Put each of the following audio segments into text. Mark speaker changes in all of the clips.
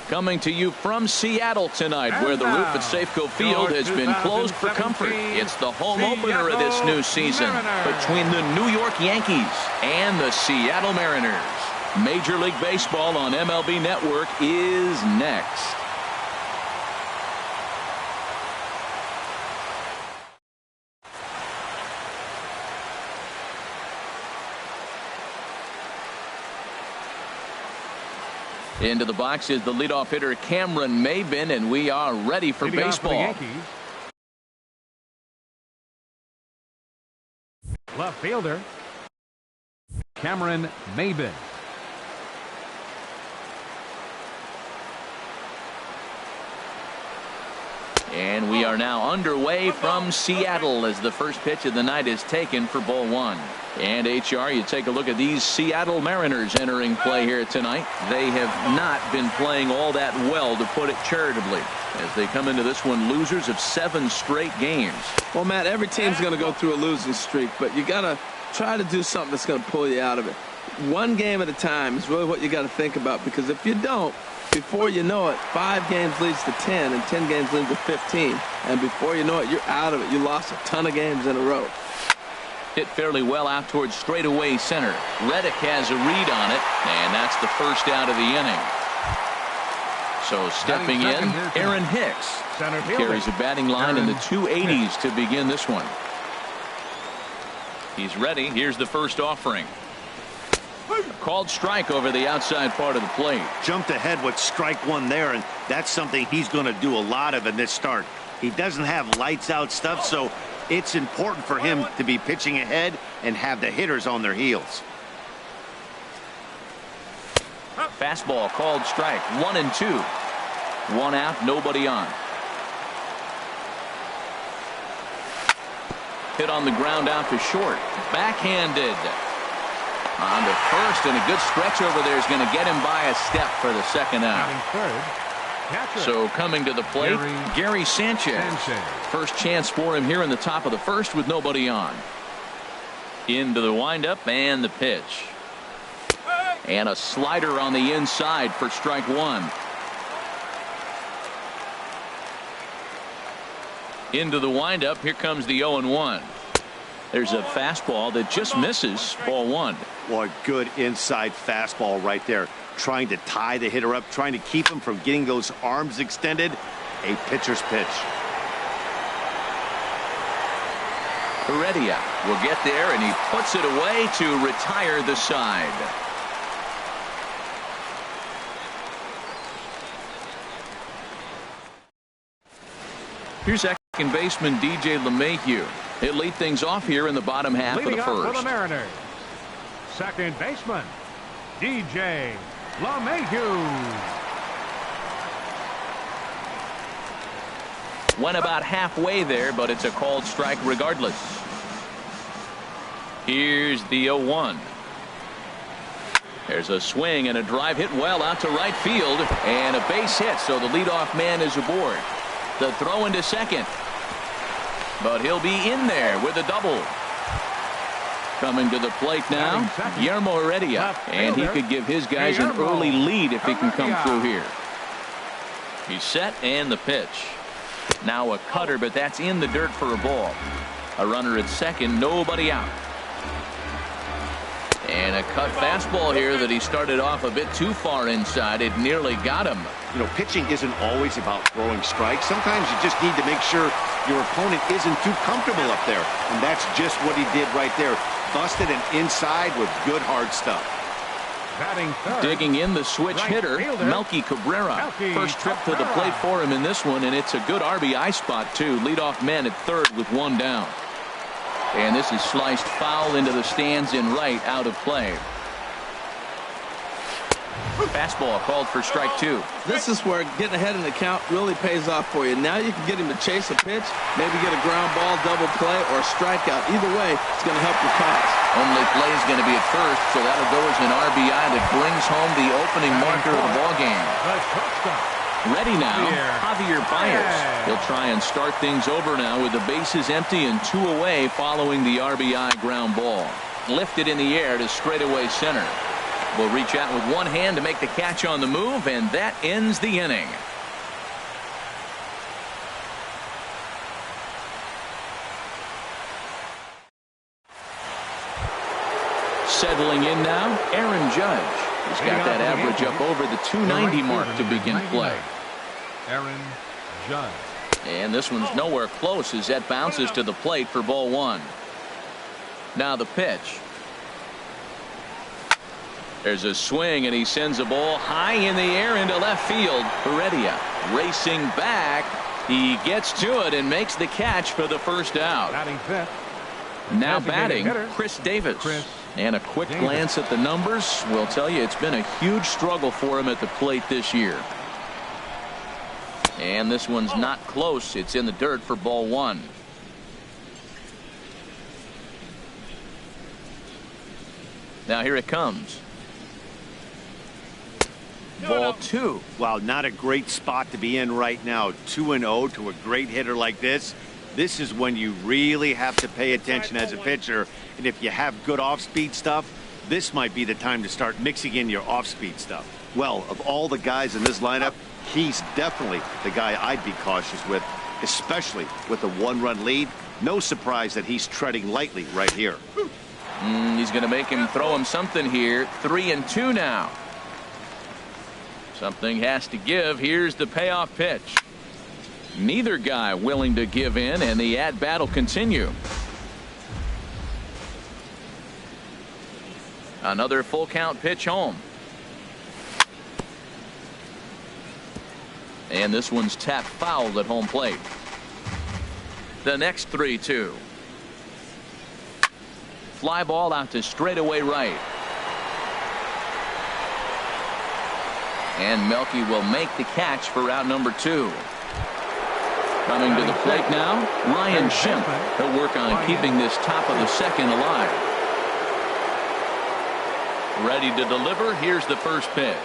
Speaker 1: Coming to you from Seattle tonight, where the roof at Safeco Field has been closed for comfort. It's the home opener of this new season between the New York Yankees and the Seattle Mariners. Major League Baseball on MLB Network is next. Into the box is the leadoff hitter Cameron Maybin, and we are ready for baseball.
Speaker 2: Left fielder Cameron Maybin.
Speaker 1: And we are now underway from Seattle as the first pitch of the night is taken for ball one. And HR, you take a look at these Seattle Mariners entering play here tonight. They have not been playing all that well, to put it charitably, as they come into this one losers of 7 straight games.
Speaker 3: Well, Matt, every team's going to go through a losing streak, but you got to try to do something that's going to pull you out of it. One game at a time is really what you got to think about, because if you don't, before you know it, 5 games leads to 10, and 10 games leads to 15. And before you know it, you're out of it. You lost a ton of games in a row.
Speaker 1: Hit fairly well out towards straightaway center. Reddick has a read on it, and that's the first out of the inning. So stepping in, Aaron Hicks carries a batting line in the 280s to begin this one. He's ready. Here's the first offering. Called strike over the outside part of the plate.
Speaker 4: Jumped ahead with strike one there, and that's something he's going to do a lot of in this start. He doesn't have lights out stuff, so it's important for him to be pitching ahead and have the hitters on their heels.
Speaker 1: Fastball called strike. 1-2. 1 out, nobody on. Hit on the ground out to short. Backhanded. On to first, and a good stretch over there is going to get him by a step for the second out. So coming to the plate, Gary Sanchez. First chance for him here in the top of the first with nobody on. Into the windup and the pitch. And a slider on the inside for strike one. Into the windup, here comes the 0-1. There's a fastball that just misses, ball one.
Speaker 4: Boy, good inside fastball right there. Trying to tie the hitter up, trying to keep him from getting those arms extended. A pitcher's pitch.
Speaker 1: Heredia will get there, and he puts it away to retire the side. Here's second baseman DJ LeMahieu. He'll lead things off here in the bottom half of the first.
Speaker 2: For the Mariners, second baseman DJ LeMahieu.
Speaker 1: Went about halfway there, but it's a called strike regardless. Here's the 0-1. There's a swing and a drive hit well out to right field, and a base hit, so the leadoff man is aboard. The throw into second, but he'll be in there with a double. Coming to the plate now, Guillermo Heredia, and he could give his guys an early lead if he can come through here. He's set, and the pitch. Now a cutter, but that's in the dirt for a ball. A runner at second, nobody out. And a cut fastball here that he started off a bit too far inside. It nearly got him.
Speaker 4: You know, pitching isn't always about throwing strikes. Sometimes you just need to make sure your opponent isn't too comfortable up there. And that's just what he did right there. Busted an inside with good hard stuff.
Speaker 1: Digging in the switch hitter, Melky Cabrera. First trip to the plate for him in this one, and it's a good RBI spot, too. Leadoff man at third with one down. And this is sliced foul into the stands in right, out of play. Fastball called for strike two.
Speaker 3: This is where getting ahead in the count really pays off for you. Now you can get him to chase a pitch, maybe get a ground ball, double play, or a strikeout. Either way, it's going to help your cause.
Speaker 1: Only play is going to be at first, so that'll go as an RBI that brings home the opening marker of the ball game. Ready now, Javier Baez. He'll try and start things over now with the bases empty and 2 away following the RBI ground ball. Lifted in the air to straightaway center. will reach out with one hand to make the catch on the move, and that ends the inning. Settling in now, Aaron Judge. He's got that average up over the 290 mark to begin play.
Speaker 2: Aaron Judge.
Speaker 1: And this one's nowhere close as that bounces to the plate for ball one. Now the pitch. There's a swing, and he sends a ball high in the air into left field. Heredia racing back. He gets to it and makes the catch for the first out.
Speaker 2: Batting fifth.
Speaker 1: Now batting, Chris Davis. And a quick glance at the numbers will tell you it's been a huge struggle for him at the plate this year. And this one's not close. It's in the dirt for ball one. Now here it comes. Ball two.
Speaker 4: Well, not a great spot to be in right now. 2-0 to a great hitter like this. This is when you really have to pay attention as a pitcher. And if you have good off-speed stuff, this might be the time to start mixing in your off-speed stuff. Well, of all the guys in this lineup, he's definitely the guy I'd be cautious with, especially with a one-run lead. No surprise that he's treading lightly right here.
Speaker 1: He's going to make him throw him something here. 3-2 now. Something has to give. Here's the payoff pitch. Neither guy willing to give in, and the at-bat will continue. Another full count pitch home. And this one's tapped foul at home plate. The next 3-2. Fly ball out to straightaway right. And Melky will make the catch for out number two. Coming to the plate now, Ryan Schimpf. He'll work on keeping this top of the second alive. Ready to deliver. Here's the first pitch.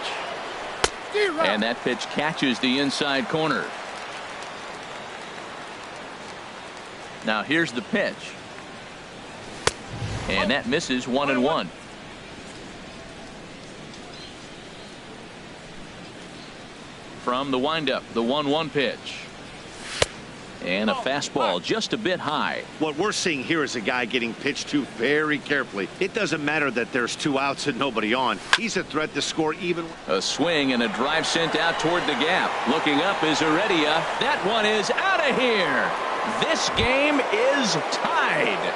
Speaker 1: And that pitch catches the inside corner. Now here's the pitch. And that misses 1-1. From the windup, the 1-1 pitch. And a fastball just a bit high.
Speaker 4: What we're seeing here is a guy getting pitched to very carefully. It doesn't matter that there's 2 outs and nobody on. He's a threat to score even.
Speaker 1: A swing and a drive sent out toward the gap. Looking up is Heredia. That one is out of here. This game is tied.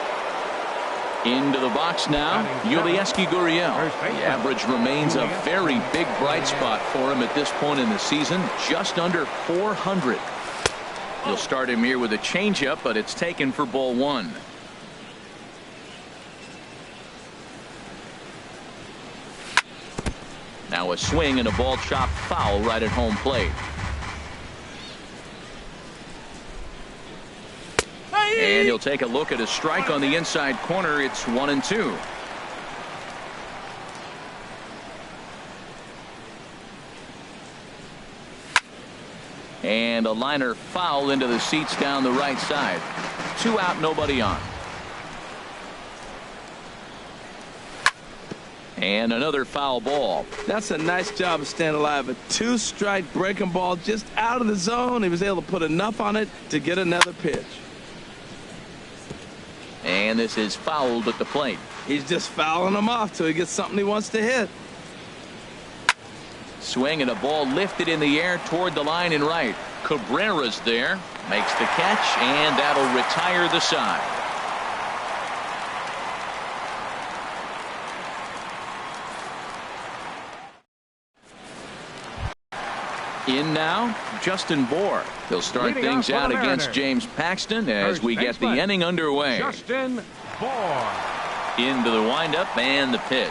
Speaker 1: Into the box now, Yulieski Gurriel. The average remains a very big bright spot for him at this point in the season, just under 400. You'll start him here with a changeup, but it's taken for ball one. Now a swing and a ball chopped foul right at home plate. And he'll take a look at a strike on the inside corner. It's 1-2. And a liner foul into the seats down the right side. 2 out, nobody on. And another foul ball.
Speaker 3: That's a nice job of staying alive. A 2-strike breaking ball just out of the zone. He was able to put enough on it to get another pitch.
Speaker 1: And this is fouled at the plate.
Speaker 3: He's just fouling him off till he gets something he wants to hit.
Speaker 1: Swing and a ball lifted in the air toward the line and right. Cabrera's there. Makes the catch, and that'll retire the side. In now, Justin Bour. He'll start things out against James Paxton as we get the inning underway.
Speaker 2: Justin Bour.
Speaker 1: Into the windup and the pitch.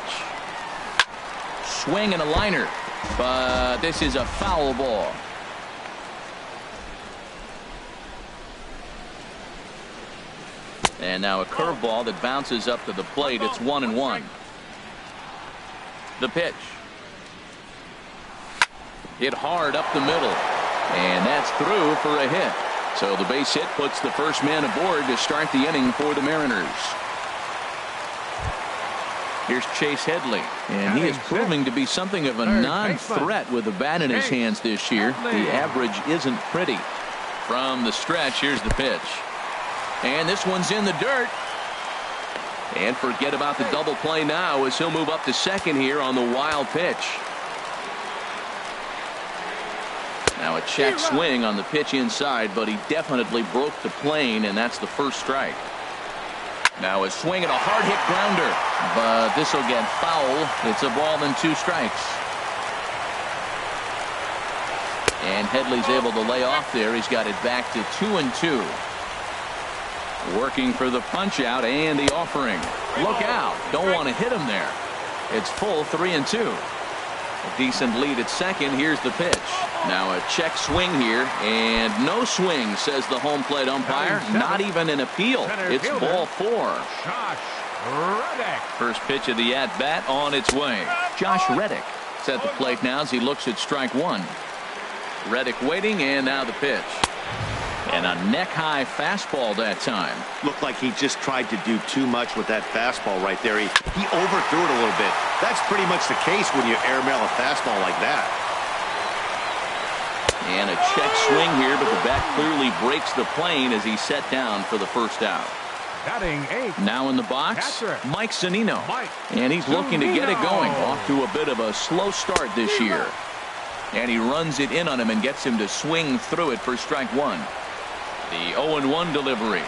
Speaker 1: Swing and a liner, but this is a foul ball. And now a curveball that bounces up to the plate. It's 1-1. The pitch. Hit hard up the middle. And that's through for a hit. So the base hit puts the first man aboard to start the inning for the Mariners. Here's Chase Headley, and he is proving to be something of a non-threat with the bat in his hands this year. The average isn't pretty. From the stretch, here's the pitch. And this one's in the dirt. And forget about the double play now as he'll move up to second here on the wild pitch. Now a check swing on the pitch inside, but he definitely broke the plane, and that's the first strike. Now a swing and a hard hit grounder, but this will get foul. It's a ball and 2 strikes. And Headley's able to lay off there. He's got it back to 2-2. Working for the punch out and the offering. Look out. Don't want to hit him there. It's full 3-2. A decent lead at second. Here's the pitch. Now a check swing here, and no swing, says the home plate umpire. Not even an appeal. It's ball 4. First pitch of the at-bat on its way. Josh Reddick is at the plate now as he looks at strike 1. Reddick waiting, and now the pitch. And a neck-high fastball that time.
Speaker 4: Looked like he just tried to do too much with that fastball right there. He overthrew it a little bit. That's pretty much the case when you airmail a fastball like that.
Speaker 1: And a check swing here, but the bat clearly breaks the plane as he's set down for the first out.
Speaker 2: Batting 8.
Speaker 1: Now in the box, Mike Zunino. And he's looking to get it going. Off to a bit of a slow start this year. And he runs it in on him and gets him to swing through it for strike 1. The 0-1 delivery.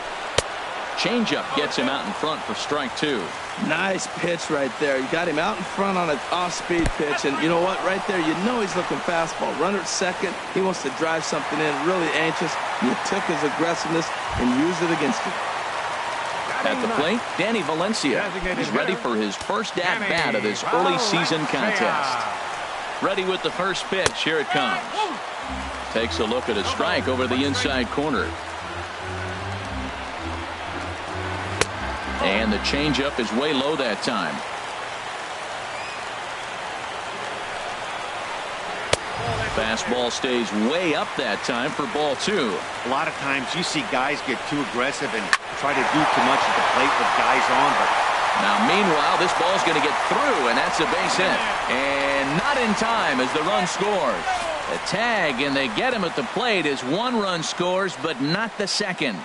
Speaker 1: Changeup gets him out in front for strike 2.
Speaker 3: Nice pitch right there. You got him out in front on an off-speed pitch, and you know what? Right there, you know he's looking fastball. Runner at second. He wants to drive something in. Really anxious. You took his aggressiveness and used it against him.
Speaker 1: At the plate, Danny Valencia. He's ready for his first at-bat of this early season contest. Ready with the first pitch. Here it comes. Takes a look at a strike over the inside corner. And the changeup is way low that time. Fastball stays way up that time for ball 2.
Speaker 4: A lot of times you see guys get too aggressive and try to do too much at the plate with guys on, but
Speaker 1: now meanwhile this ball's going to get through, and that's a base hit. And not in time as the run scores. A tag, and they get him at the plate as 1 run scores, but not the second.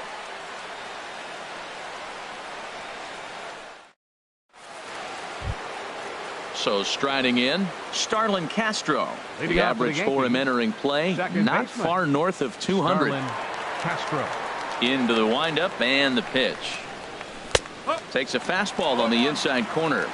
Speaker 1: So striding in, Starlin Castro. The average for him entering play, not far north of 200.
Speaker 2: Castro.
Speaker 1: Into the windup and the pitch. Takes a fastball on the inside corner.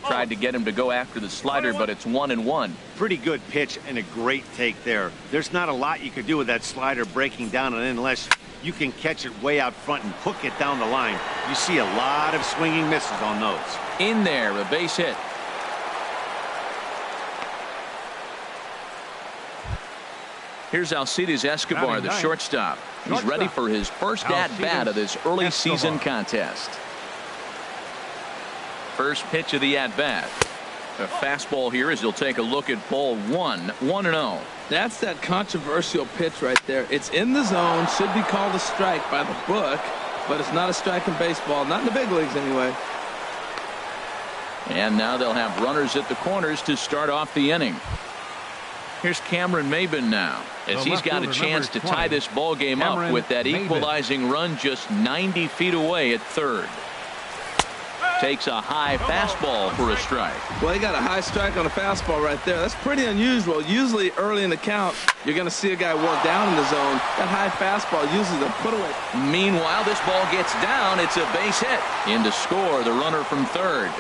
Speaker 1: Tried to get him to go after the slider, but it's 1-1.
Speaker 4: Pretty good pitch and a great take there. There's not a lot you could do with that slider breaking down, and unless you can catch it way out front and hook it down the line, you see a lot of swinging misses on those.
Speaker 1: In there, a base hit. Here's Alcides Escobar, the shortstop. He's ready for his first at-bat of this early season contest. First pitch of the at-bat. A fastball here as he'll take a look at ball 1. 1-0.
Speaker 3: That's that controversial pitch right there. It's in the zone, should be called a strike by the book, but it's not a strike in baseball, not in the big leagues anyway.
Speaker 1: And now they'll have runners at the corners to start off the inning. Here's Cameron Maybin now, as he's got a chance to tie this ball game up with that equalizing run just 90 feet away at third. Takes a high fastball for a strike.
Speaker 3: Well, he got a high strike on a fastball right there. That's pretty unusual. Usually early in the count, you're going to see a guy work down in the zone. That high fastball usually the put away.
Speaker 1: Meanwhile, this ball gets down. It's a base hit. In to score, the runner from third.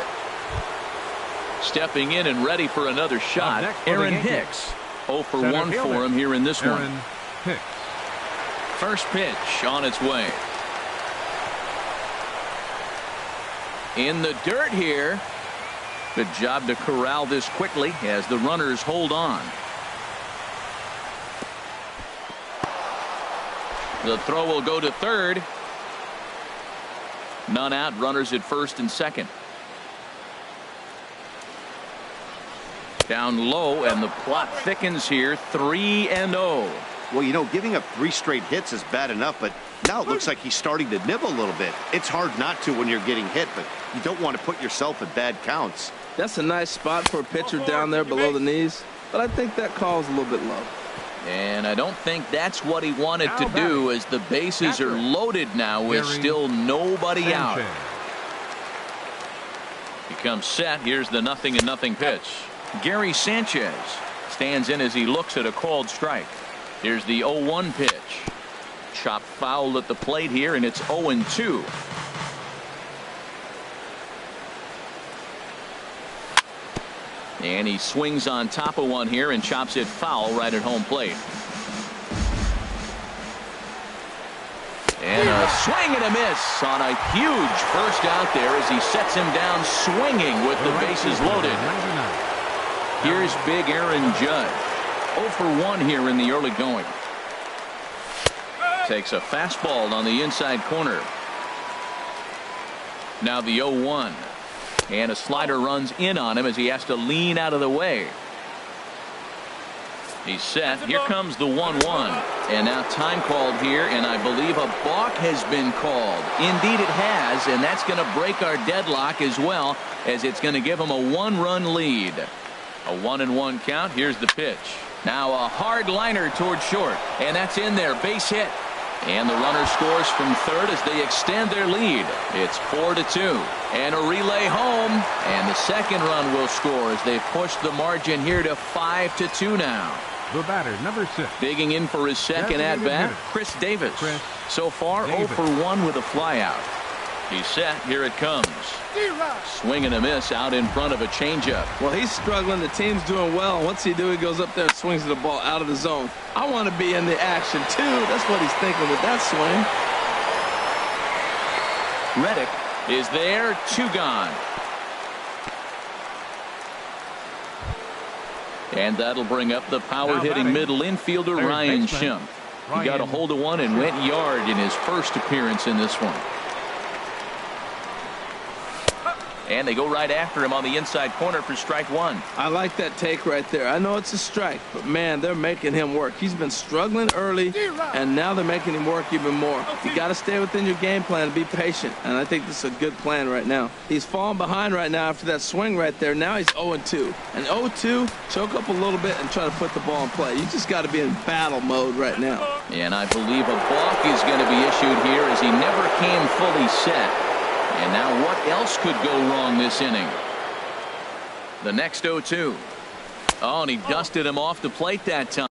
Speaker 1: Stepping in and ready for another shot, Aaron Hicks. 0 for 1 for him here in this one. First pitch on its way. In the dirt here. Good job to corral this quickly as the runners hold on. The throw will go to third. None out, runners at first and second. Down low, and the plot thickens here. 3-0.
Speaker 4: Well, you know, giving up 3 straight hits is bad enough, but now it looks like he's starting to nibble a little bit. It's hard not to when you're getting hit, but you don't want to put yourself at bad counts.
Speaker 3: That's a nice spot for a pitcher down there below the knees, but I think that call's a little bit low.
Speaker 1: And I don't think that's what he wanted to do, as the bases are loaded now with still nobody out. He comes set. Here's the 0-0 pitch. Gary Sanchez stands in as he looks at a called strike. Here's the 0-1 pitch. Chopped foul at the plate here, and it's 0-2. And he swings on top of one here and chops it foul right at home plate. And a swing and a miss on a huge first out there as he sets him down swinging with the bases loaded. Here's big Aaron Judge. 0 for 1 here in the early going. Takes a fastball on the inside corner. Now the 0-1. And a slider runs in on him as he has to lean out of the way. He's set. Here comes the 1-1. And now time called here, and I believe a balk has been called. Indeed it has, and that's going to break our deadlock as well, as it's going to give him a 1-run lead. A 1-1 count. Here's the pitch. Now a hard liner toward short, and that's in there. Base hit. And the runner scores from third as they extend their lead. It's 4-2. And a relay home. And the second run will score as they push the margin here to 5-2 now.
Speaker 2: The batter, number 6.
Speaker 1: Digging in for his second at-bat, Chris Davis. So far, 0 for 1 with a flyout. He's set. Here it comes. Swing and a miss out in front of a changeup.
Speaker 3: Well, he's struggling. The team's doing well. Once he do, he goes up there and swings the ball out of the zone. I want to be in the action, too. That's what he's thinking with that swing.
Speaker 1: Reddick is there. 2 gone. And that'll bring up the power-hitting middle infielder Ryan Schimpf. He got a hold of one and went yard in his first appearance in this one. And they go right after him on the inside corner for strike 1.
Speaker 3: I like that take right there. I know it's a strike, but man, they're making him work. He's been struggling early, and now they're making him work even more. You got to stay within your game plan and be patient, and I think this is a good plan right now. He's falling behind right now after that swing right there. Now he's 0-2. And 0-2, choke up a little bit and try to put the ball in play. You just got to be in battle mode right now.
Speaker 1: And I believe a balk is going to be issued here as he never came fully set. And now what else could go wrong this inning? The next 0-2. Oh, and he dusted him off the plate that time.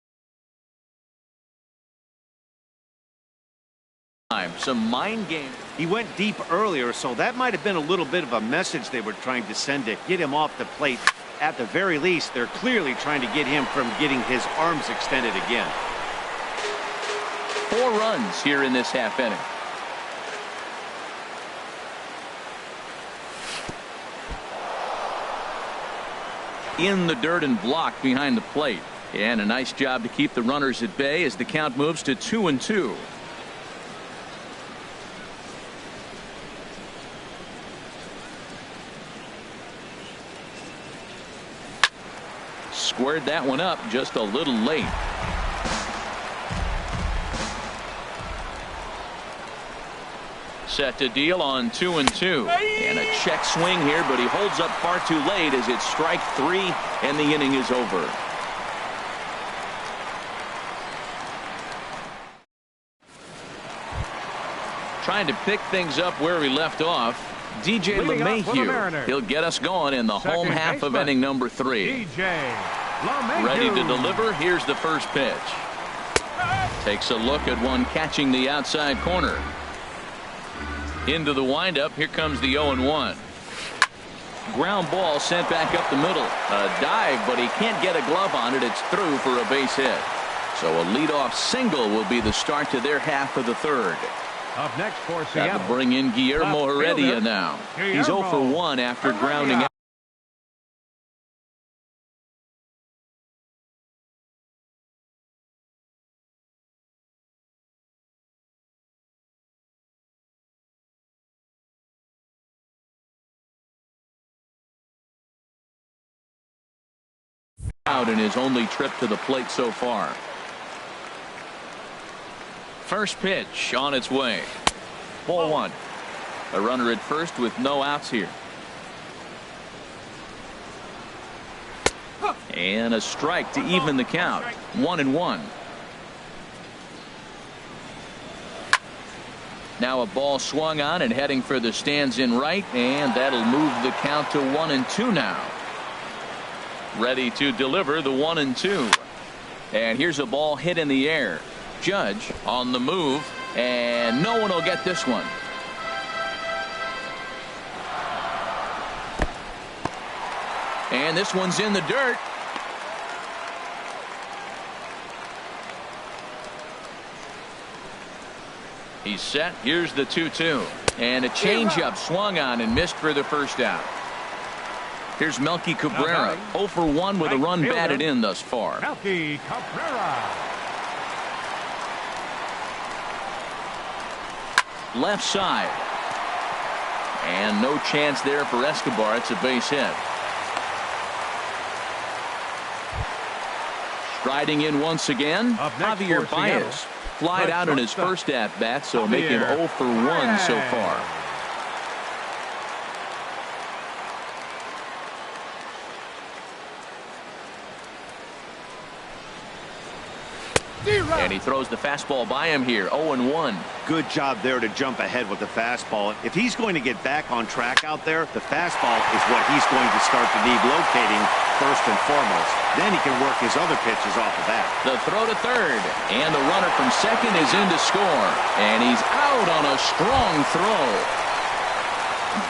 Speaker 1: Some mind game.
Speaker 4: He went deep earlier, so that might have been a little bit of a message they were trying to send to get him off the plate. At the very least, they're clearly trying to get him from getting his arms extended again.
Speaker 1: 4 runs here in this half inning. In the dirt and blocked behind the plate. And a nice job to keep the runners at bay as the count moves to 2-2. Squared that one up just a little late. Set to deal on 2-2. And a check swing here, but he holds up far too late as it's strike 3 and the inning is over. Trying to pick things up where we left off. DJ LeMahieu. He'll get us going in the home half of inning number 3. Ready to deliver. Here's the first pitch. Takes a look at one catching the outside corner. Into the windup. Here comes the 0-1. Ground ball sent back up the middle. A dive, but he can't get a glove on it. It's through for a base hit. So a leadoff single will be the start to their half of the third.
Speaker 2: Up next for Seattle.
Speaker 1: That will bring in Guillermo Heredia now. He's 0 for 1 after grounding out. Out in his only trip to the plate so far. First pitch on its way. Ball one. A runner at first with no outs here. And a strike to even the count. 1-1. Now a ball swung on and heading for the stands in right, and that'll move the count to 1-2 now. Ready to deliver the 1-2. And here's a ball hit in the air. Judge on the move, and no one will get this one. And this one's in the dirt. He's set. Here's the 2-2. And a changeup swung on and missed for the first out. Here's Melky Cabrera. 0 for 1 with a run batted in thus far.
Speaker 2: Melky Cabrera.
Speaker 1: Left side. And no chance there for Escobar. It's a base hit. Striding in once again, Javier Baez. Flied out in his first at-bat, so making 0 for 1 so far. And he throws the fastball by him here. 0-1.
Speaker 4: Good job there to jump ahead with the fastball. If he's going to get back on track out there, the fastball is what he's going to start to need locating first and foremost. Then he can work his other pitches off of that.
Speaker 1: The throw to third. And the runner from second is in to score. And he's out on a strong throw.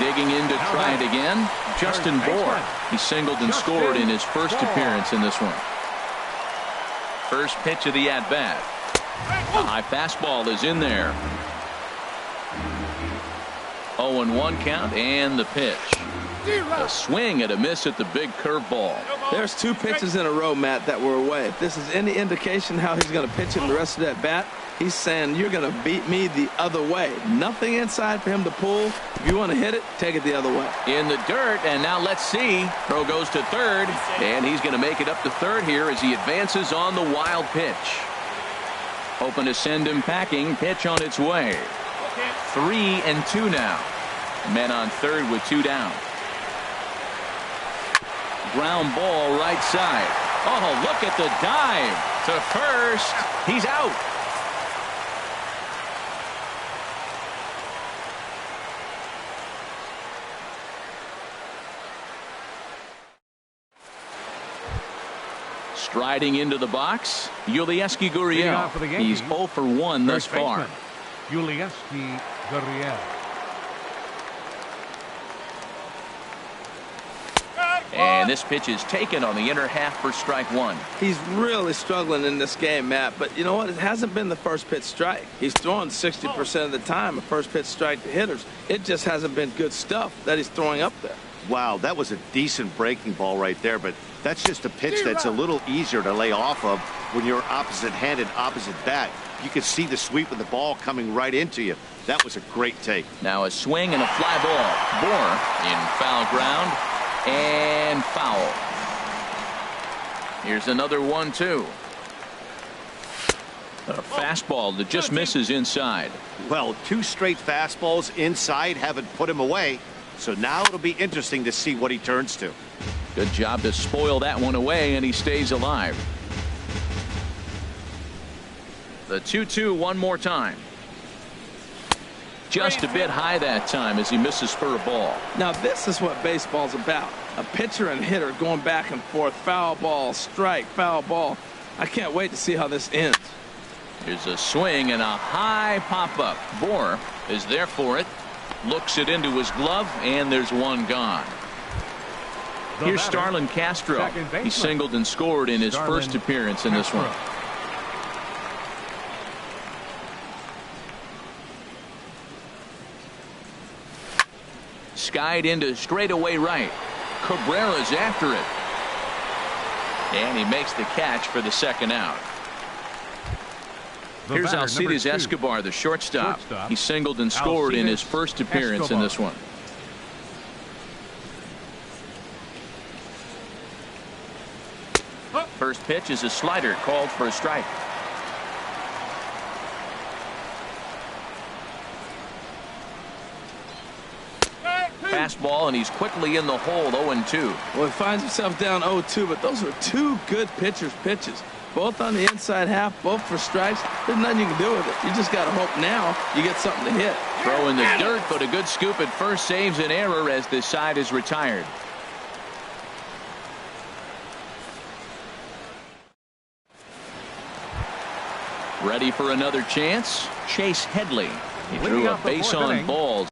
Speaker 1: Digging in to try it again, Justin Bour. He singled and scored in his first appearance in this one. First pitch of the at-bat. A high fastball is in there. 0-1 count and the pitch. A swing and a miss at the big curveball.
Speaker 3: There's 2 pitches in a row, Matt, that were away. If this is any indication how he's going to pitch in the rest of that bat, he's saying you're going to beat me the other way. Nothing inside for him to pull. If you want to hit it, take it the other way.
Speaker 1: In the dirt, and now let's see. Throw goes to third, and he's going to make it up to third here as he advances on the wild pitch. Hoping to send him packing. Pitch on its way. 3-2 now. Men on third with 2 down. Ground ball right side. Oh, look at the dive to first. He's out. Striding into the box, Yulieski Gurriel. He's 0 for 1 thus far.
Speaker 2: Yulieski Gurriel.
Speaker 1: And this pitch is taken on the inner half for strike 1.
Speaker 3: He's really struggling in this game, Matt. But you know what? It hasn't been the first pitch strike. He's throwing 60% of the time a first pitch strike to hitters. It just hasn't been good stuff that he's throwing up there.
Speaker 4: Wow, that was a decent breaking ball right there, but that's just a pitch that's a little easier to lay off of when you're opposite-handed, opposite bat. You can see the sweep of the ball coming right into you. That was a great take.
Speaker 1: Now a swing and a fly ball. Bour in foul ground and foul. Here's another 1-2. A fastball that just misses inside.
Speaker 4: Well, 2 straight fastballs inside haven't put him away. So now it'll be interesting to see what he turns to.
Speaker 1: Good job to spoil that one away, and he stays alive. The 2-2 one more time. Just a bit high that time as he misses for a ball.
Speaker 3: Now this is what baseball's about. A pitcher and hitter going back and forth. Foul ball, strike, foul ball. I can't wait to see how this ends.
Speaker 1: Here's a swing and a high pop-up. Bour is there for it. Looks it into his glove, and there's one gone. Here's Starlin Castro. He singled and scored in his first appearance in this one. Skied into straightaway right. Cabrera's after it. And he makes the catch for the second out. Here's Alcides Escobar, the shortstop. He singled and scored in his first appearance in this one. First pitch is a slider called for a strike. fastball, and he's quickly in the hole, 0-2.
Speaker 3: Well, he finds himself down 0-2, but those are two good pitchers' pitches. Both on the inside half, both for strikes. There's nothing you can do with it. You just got to hope now you get something to hit.
Speaker 1: Throw in the dirt, but a good scoop at first saves an error as this side is retired. Ready for another chance? Chase Headley. He threw a base on balls.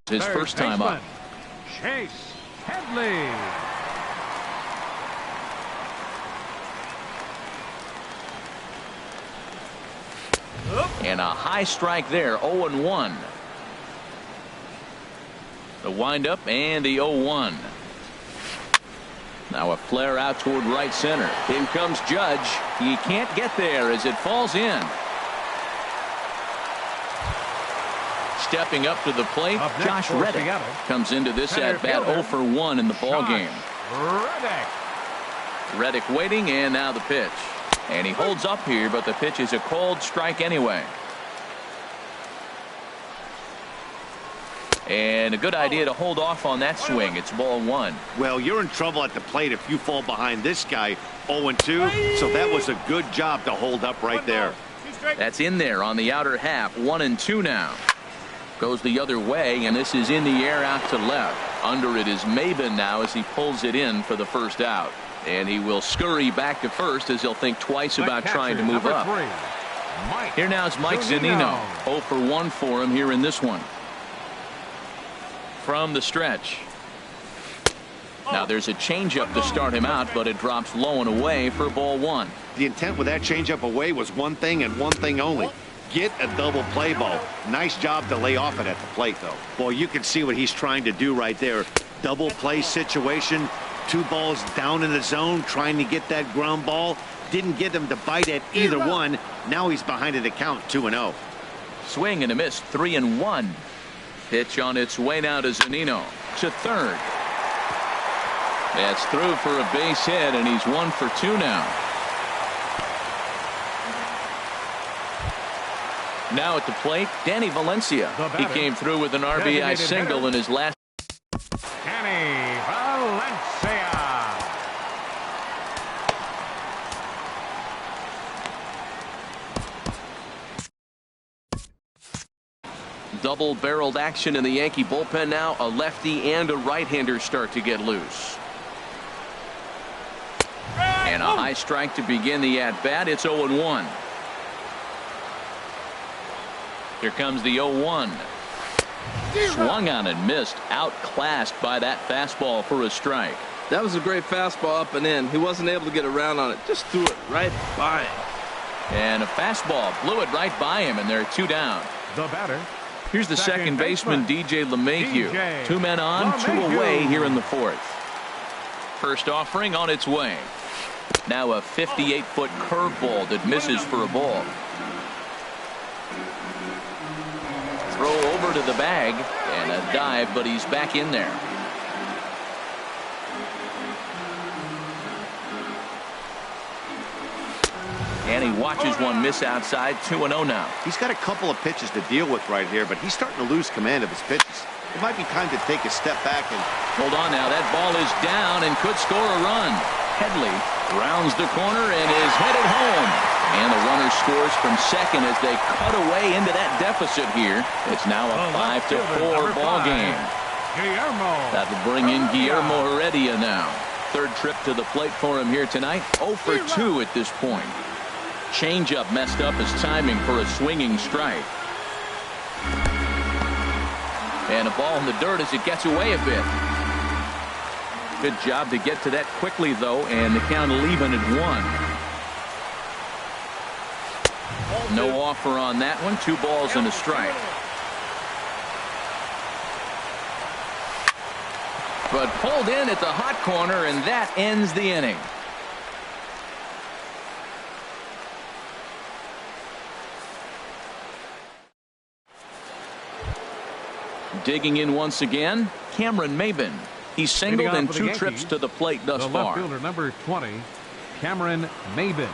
Speaker 1: His first time up.
Speaker 2: Chase Headley.
Speaker 1: And a high strike there, 0-1. The windup and the 0-1. Now a flare out toward right center. Here comes Judge. He can't get there as it falls in. Stepping up to the plate, Josh Reddick comes into this at bat 0-for-1 in the ball game. Reddick waiting, and now the pitch. And he holds up here, but the pitch is a called strike anyway. And a good idea to hold off on that swing. It's ball one.
Speaker 4: Well, you're in trouble at the plate if you fall behind this guy 0-2. So that was a good job to hold up right there.
Speaker 1: That's in there on the outer half. 1-2 now. Goes the other way, and this is in the air out to left. Under it is Maben now as he pulls it in for the first out. And he will scurry back to first as he'll think twice about trying to move up. Here now is Mike Zunino. 0 for 1 for him here in this one. From the stretch. Now there's a changeup to start him out, but it drops low and away for ball 1.
Speaker 4: The intent with that changeup away was one thing and one thing only. Get a double play ball. Nice job to lay off it at the plate, though. Boy, you can see what he's trying to do right there. Double play situation. 2 balls down in the zone, trying to get that ground ball. Didn't get him to bite at either one. Now he's behind in the count, 2-0.
Speaker 1: Swing and a miss, 3-1. Pitch on its way now to Zunino. To third. That's through for a base hit, and he's 1 for 2 now. Now at the plate, Danny Valencia. He came through with an RBI single in his last.
Speaker 2: Danny Valencia.
Speaker 1: Double-barreled action in the Yankee bullpen now. A lefty and a right-hander start to get loose. And a high strike to begin the at-bat. It's 0-1. Here comes the 0-1. Swung on and missed. Outclassed by that fastball for a strike.
Speaker 3: That was a great fastball up and in. He wasn't able to get around on it. Just threw it right by him.
Speaker 1: And a fastball blew it right by him, and they're 2 down.
Speaker 2: The batter.
Speaker 1: Here's the second baseman, DJ LeMahieu. 2 men on, 2 away here in the 4th. First offering on its way. Now a 58-foot curveball that misses for a ball. Throw over to the bag and a dive, but he's back in there. And he watches one miss outside. 2-0 now.
Speaker 4: He's got a couple of pitches to deal with right here, but he's starting to lose command of his pitches. It might be time to take a step back and
Speaker 1: hold on now. That ball is down and could score a run. Headley rounds the corner and is headed home. And the runner scores from second as they cut away into that deficit here. It's now a 5-4 ball game. That'll bring in Guillermo Heredia now. Third trip to the plate for him here tonight. 0 for 2 at this point. Changeup messed up his timing for a swinging strike. And a ball in the dirt as it gets away a bit. Good job to get to that quickly, though, and the count even at 1. No offer on that one. 2 balls and a strike. But pulled in at the hot corner, and that ends the inning. Digging in once again, Cameron Maben. He's singled in 2 trips to the plate thus far.
Speaker 2: Left fielder number 20, Cameron Maben.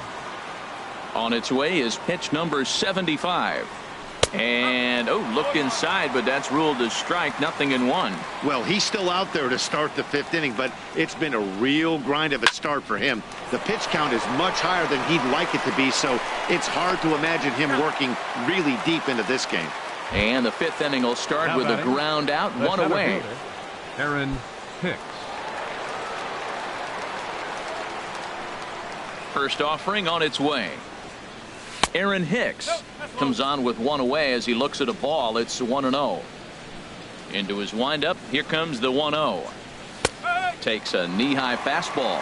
Speaker 1: On its way is pitch number 75. And looked inside, but that's ruled as strike. 0-1.
Speaker 4: Well, he's still out there to start the 5th inning, but it's been a real grind of a start for him. The pitch count is much higher than he'd like it to be, so it's hard to imagine him working really deep into this game.
Speaker 1: And the 5th inning will start with a ground out, 1 away.
Speaker 2: Aaron Hicks.
Speaker 1: First offering on its way. Aaron Hicks comes on with 1 away as he looks at a ball. It's 1-0. Into his windup. Here comes the 1-0. Takes a knee-high fastball.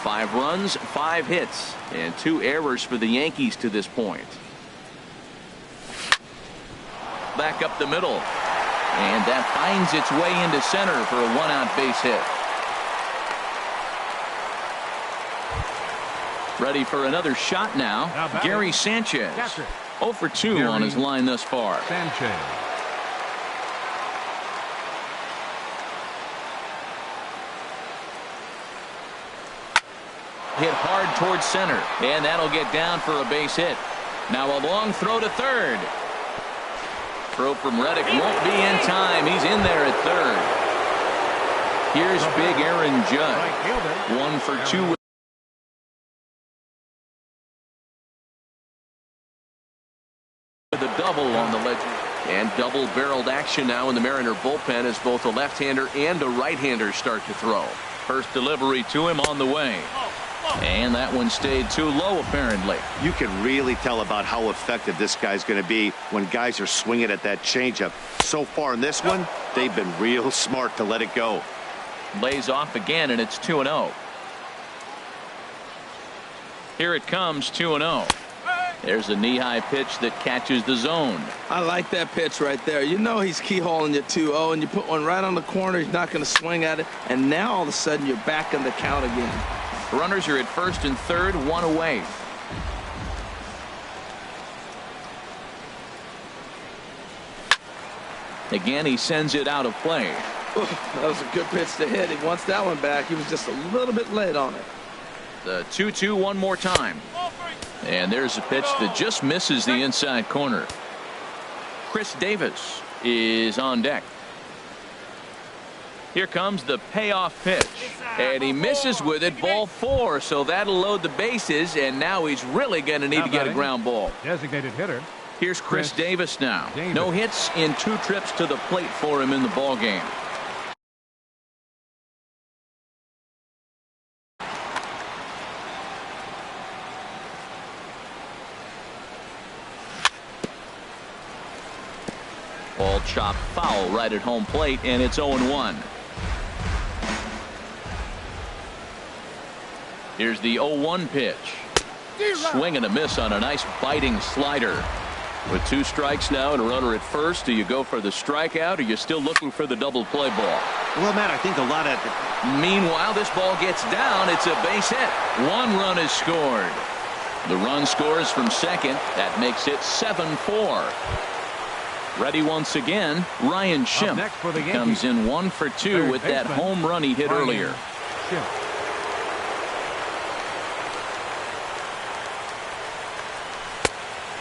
Speaker 1: 5 runs, 5 hits, and 2 errors for the Yankees to this point. Back up the middle. And that finds its way into center for a 1-out base hit. Ready for another shot now. Gary Sanchez. 0 for 2 on his line thus far.
Speaker 2: Sanchez.
Speaker 1: Hit hard towards center. And that'll get down for a base hit. Now a long throw to third. Throw from Reddick won't be in time. He's in there at third. Here's big Aaron Judge. 1 for 2. double on the ledger. And double-barreled action now in the Mariner bullpen as both a left-hander and a right-hander start to throw. First delivery to him on the way. And that one stayed too low, apparently.
Speaker 4: You can really tell about how effective this guy's going to be when guys are swinging at that changeup. So far in this one, they've been real smart to let it go.
Speaker 1: Lays off again, and it's 2-0. Here it comes, 2-0. There's a knee-high pitch that catches the zone.
Speaker 3: I like that pitch right there. You know he's keyholing you 2-0, and you put one right on the corner. He's not going to swing at it, and now all of a sudden you're back in the count again.
Speaker 1: Runners are at first and third, one away. Again, he sends it out of play.
Speaker 3: That was a good pitch to hit. He wants that one back. He was just a little bit late on it.
Speaker 1: The 2-2 one more time. And there's a pitch that just misses the inside corner. Chris Davis is on deck. Here comes the payoff pitch. And he misses with it, ball 4. So that'll load the bases, and now he's really going to need to get a ground ball.
Speaker 2: Designated hitter.
Speaker 1: Here's Chris Davis now. No hits in 2 trips to the plate for him in the ball game. Ball chopped foul right at home plate, and it's 0-1. Here's the 0-1 pitch. Swing and a miss on a nice biting slider. With 2 strikes now and a runner at first, do you go for the strikeout, or are you still looking for the double play ball?
Speaker 4: Well, Matt, I think a lot of...
Speaker 1: Meanwhile, this ball gets down. It's a base hit. 1 run is scored. The run scores from second. That makes it 7-4. Ready once again, Ryan Schimpf comes in 1 for 2 with that home run he hit earlier.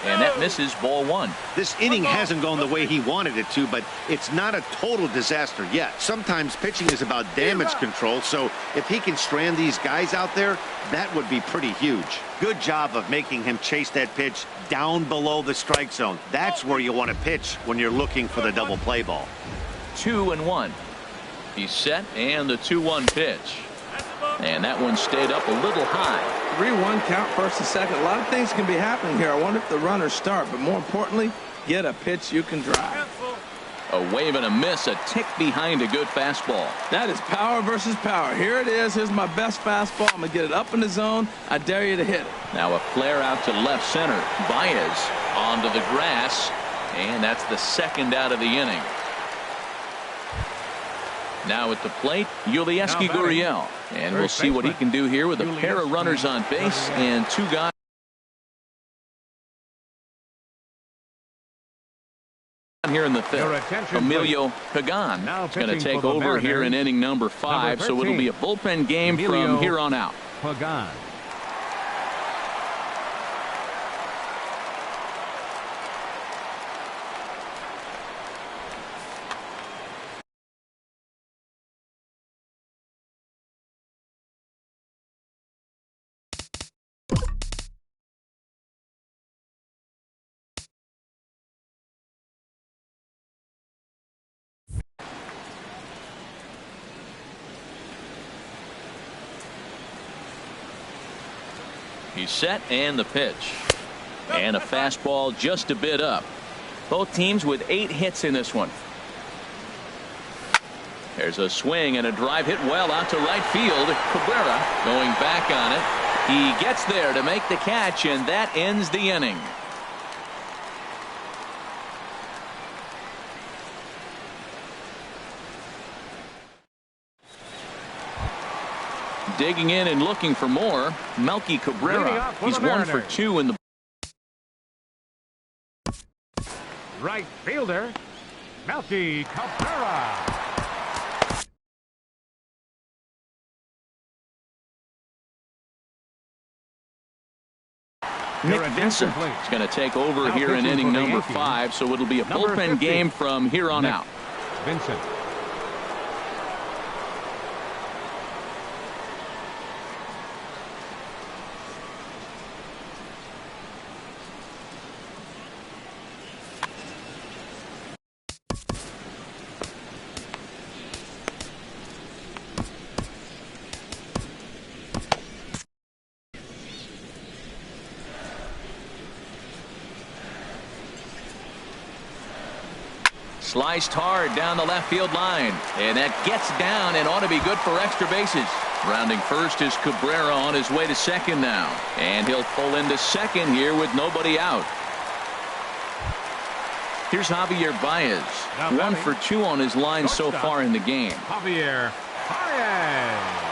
Speaker 1: And that misses, ball 1.
Speaker 4: This inning hasn't gone the way he wanted it to, but it's not a total disaster yet. Sometimes pitching is about damage control, so if he can strand these guys out there, that would be pretty huge. Good job of making him chase that pitch down below the strike zone. That's where you want to pitch when you're looking for the double play ball.
Speaker 1: 2-1. He's set, and the 2-1 pitch. And that one stayed up a little high.
Speaker 3: 3-1 count, first and second. A lot of things can be happening here. I wonder if the runners start, but more importantly, get a pitch you can drive.
Speaker 1: A wave and a miss, a tick behind a good fastball.
Speaker 3: That is power versus power. Here it is. Here's my best fastball. I'm going to get it up in the zone. I dare you to hit it.
Speaker 1: Now a flare out to left center. Baez onto the grass, and that's the second out of the inning. Now at the plate, Yulieski Gurriel. And we'll see what he can do here with a pair of runners on base and 2 guys. Here in the 5th, Emilio Pagan is going to take over here in inning number 5, so it'll be a bullpen game from here on out.
Speaker 2: Pagan.
Speaker 1: He's set, and the pitch. And a fastball just a bit up. Both teams with 8 hits in this one. There's a swing and a drive hit well out to right field. Cabrera going back on it. He gets there to make the catch, and that ends the inning. Digging in and looking for more, Melky Cabrera. He's 1 for 2 in the.
Speaker 2: Right fielder, Melky Cabrera.
Speaker 1: Nick Vincent is going to take over here in inning number 5, so it'll be a bullpen game from here on out.
Speaker 2: Vincent.
Speaker 1: Sliced hard down the left field line. And that gets down and ought to be good for extra bases. Rounding first is Cabrera on his way to second now. And he'll pull into second here with nobody out. Here's Javier Baez. 1 for 2 on his line so far in the game.
Speaker 2: Javier Baez.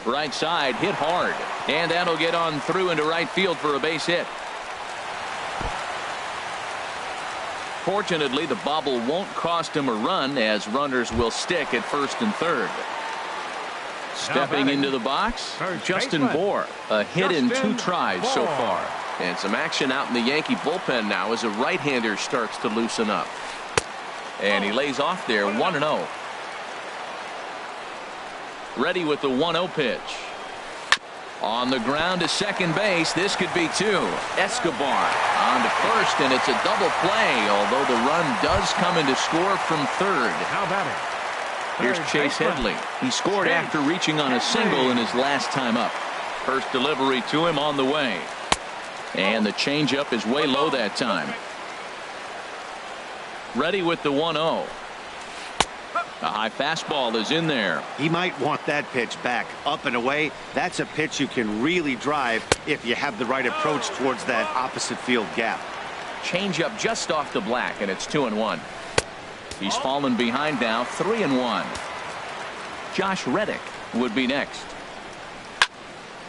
Speaker 1: Right side hit hard. And that'll get on through into right field for a base hit. Fortunately, the bobble won't cost him a run as runners will stick at first and third. Stepping into the box, Justin Bour. A hit in 2 tries so far.
Speaker 5: And some action out in the Yankee bullpen now as a right-hander starts to loosen up.
Speaker 1: And he lays off there 1-0. Ready with the 1-0 pitch. On the ground to second base. This could be 2. Escobar on to first, and it's a double play, although the run does come in to score from third.
Speaker 2: Now batting.
Speaker 1: Here's Chase Headley. He scored after reaching on a single in his last time up. First delivery to him on the way. And the changeup is way low that time. Ready with the 1-0. A high fastball is in there.
Speaker 4: He might want that pitch back, up and away. That's a pitch you can really drive if you have the right approach towards that opposite field gap.
Speaker 1: Changeup just off the black, and it's 2-1. He's fallen behind now, 3-1. Josh Reddick would be next.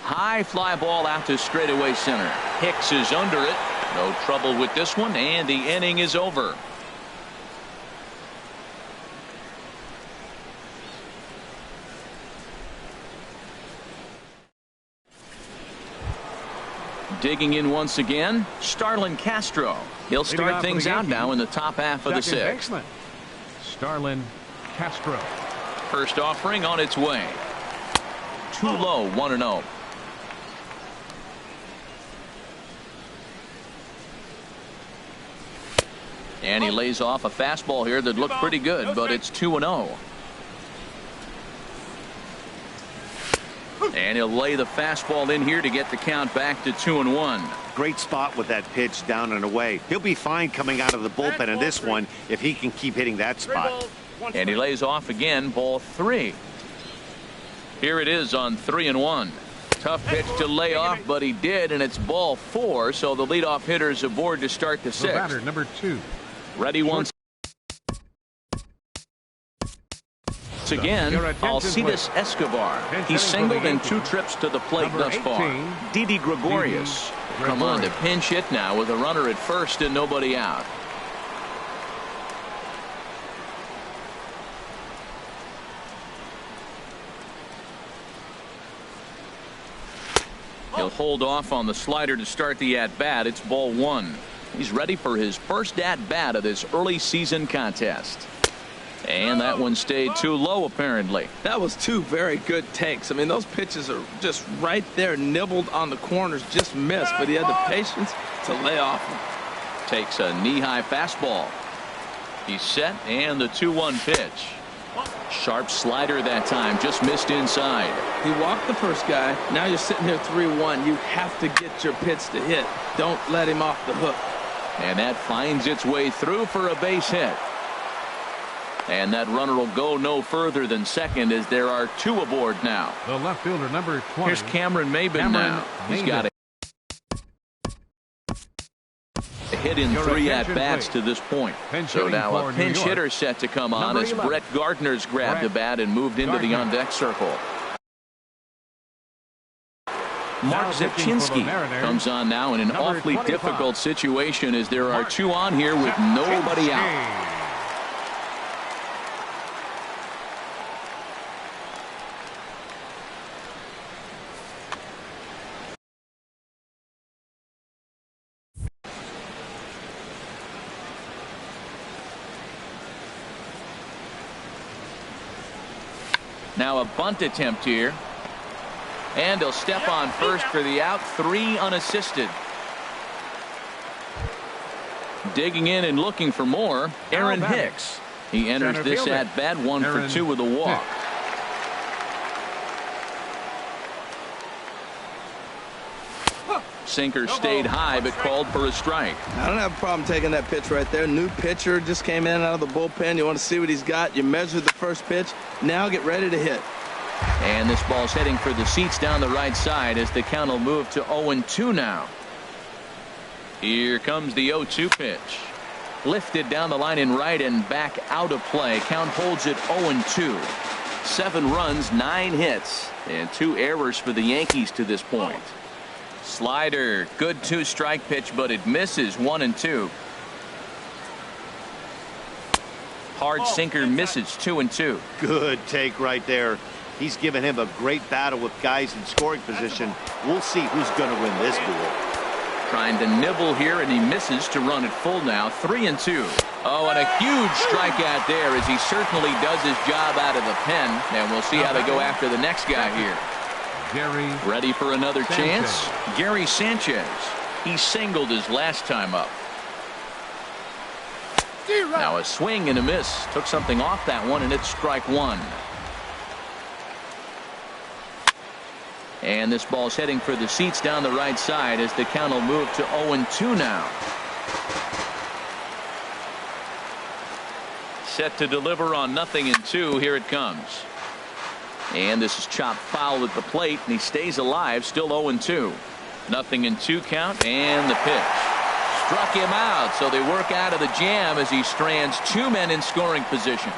Speaker 1: High fly ball out to straightaway center. Hicks is under it. No trouble with this one, and the inning is over. Digging in once again, Starlin Castro. He'll start things out now in the top half of the 6th.
Speaker 2: Starlin Castro.
Speaker 1: First offering on its way. Too low, 1-0. And he lays off a fastball here that looked pretty good, but it's 2-0. And he'll lay the fastball in here to get the count back to 2-1.
Speaker 4: Great spot with that pitch down and away. He'll be fine coming out of the bullpen in this one if he can keep hitting that spot.
Speaker 1: And he lays off again, ball 3. Here it is on 3-1. Tough pitch to lay off, but he did, and it's ball 4, so the leadoff hitter's aboard to start the 6th.
Speaker 2: The batter, number 2.
Speaker 1: Ready once again, Alcides Escobar. He's singled in 2 trips to the plate thus far. Didi Gregorius come on to pinch hit now with a runner at first and nobody out. He'll hold off on the slider to start the at-bat. It's ball 1. He's ready for his first at-bat of this early season contest. And that one stayed too low, apparently.
Speaker 3: That was 2 very good takes. I mean, those pitches are just right there, nibbled on the corners, just missed. But he had the patience to lay off them.
Speaker 1: Takes a knee-high fastball. He's set, and the 2-1 pitch. Sharp slider that time, just missed inside.
Speaker 3: He walked the first guy. Now you're sitting here 3-1. You have to get your pitch to hit. Don't let him off the hook.
Speaker 1: And that finds its way through for a base hit. And that runner will go no further than second as there are 2 aboard now.
Speaker 2: The left fielder, number 20.
Speaker 1: Here's Cameron Maybin now. He's got a hit in 3 at-bats to this point. So now a pinch hitter set to come on as Brett Gardner's grabbed the bat and moved into the on-deck circle. Mark Zepchinski comes on now in an awfully difficult situation as there are 2 on here with nobody out. Now a bunt attempt here. And he'll step on first for the out. 3 unassisted. Digging in and looking for more, Aaron Hicks. He enters this at bat 1 for 2 with a walk. Sinker stayed high but called for a strike.
Speaker 3: I don't have a problem taking that pitch right there. New pitcher just came in out of the bullpen. You want to see what he's got. You measure the first pitch. Now get ready to hit.
Speaker 1: And this ball's heading for the seats down the right side as the count will move to 0-2 now. Here comes the 0-2 pitch. Lifted down the line in right and back out of play. Count holds it 0-2. 7 runs, 9 hits, and 2 errors for the Yankees to this point. Slider, good 2-strike pitch, but it misses 1-2. Hard sinker misses 2-2.
Speaker 4: Good take right there. He's given him a great battle with guys in scoring position. We'll see who's going to win this duel.
Speaker 1: Trying to nibble here, and he misses to run it full now. 3-2. Oh, and a huge strikeout there as he certainly does his job out of the pen. And we'll see how they go after the next guy here.
Speaker 2: Gary
Speaker 1: Ready for another
Speaker 2: Sanchez.
Speaker 1: chance? Gary Sanchez. He singled his last time up. Now a swing and a miss. Took something off that one, and it's strike 1. And this ball's heading for the seats down the right side as the count will move to 0-2 now. Set to deliver on 0-2. Here it comes. And this is chopped foul at the plate, and he stays alive, still 0-2. 0-2 count, and the pitch. Struck him out, so they work out of the jam as he strands 2 men in scoring position.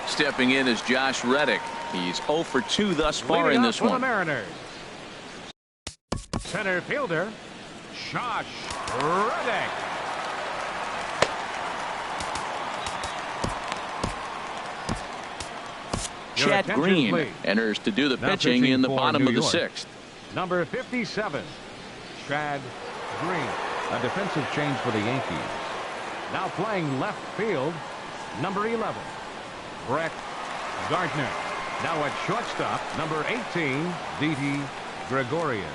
Speaker 1: Stepping in is Josh Reddick. He's 0 for 2 thus far
Speaker 2: leading
Speaker 1: in
Speaker 2: up
Speaker 1: this
Speaker 2: for the
Speaker 1: one.
Speaker 2: Mariners. Center fielder, Josh Reddick. Your
Speaker 1: Chad
Speaker 2: attention,
Speaker 1: Green
Speaker 2: please.
Speaker 1: enters to do the
Speaker 2: Now
Speaker 1: pitching
Speaker 2: pitching
Speaker 1: in the
Speaker 2: for
Speaker 1: bottom
Speaker 2: New
Speaker 1: of the
Speaker 2: York.
Speaker 1: 6th.
Speaker 2: Number 57, Chad Green. A defensive change for the Yankees. Now playing left field, number 11, Brett Gardner. Now at shortstop, number 18, Didi Gregorius.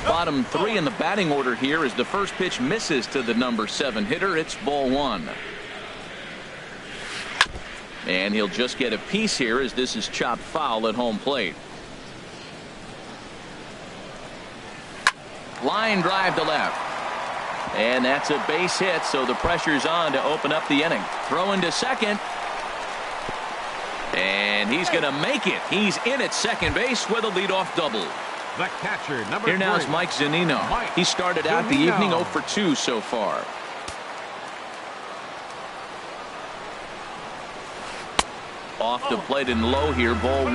Speaker 1: Bottom 3 in the batting order here as the first pitch misses to the number 7 hitter. It's ball 1. And he'll just get a piece here as this is chopped foul at home plate. Line drive to left. And that's a base hit, so the pressure's on to open up the inning. Throw into second. And he's going to make it. He's in at second base with a leadoff double.
Speaker 2: The catcher, number
Speaker 1: Here now is
Speaker 2: 3.
Speaker 1: Mike Zunino.
Speaker 2: Mike
Speaker 1: He started out the
Speaker 2: Zunino.
Speaker 1: evening 0 for 2 so far. Off the plate and low here, ball 1.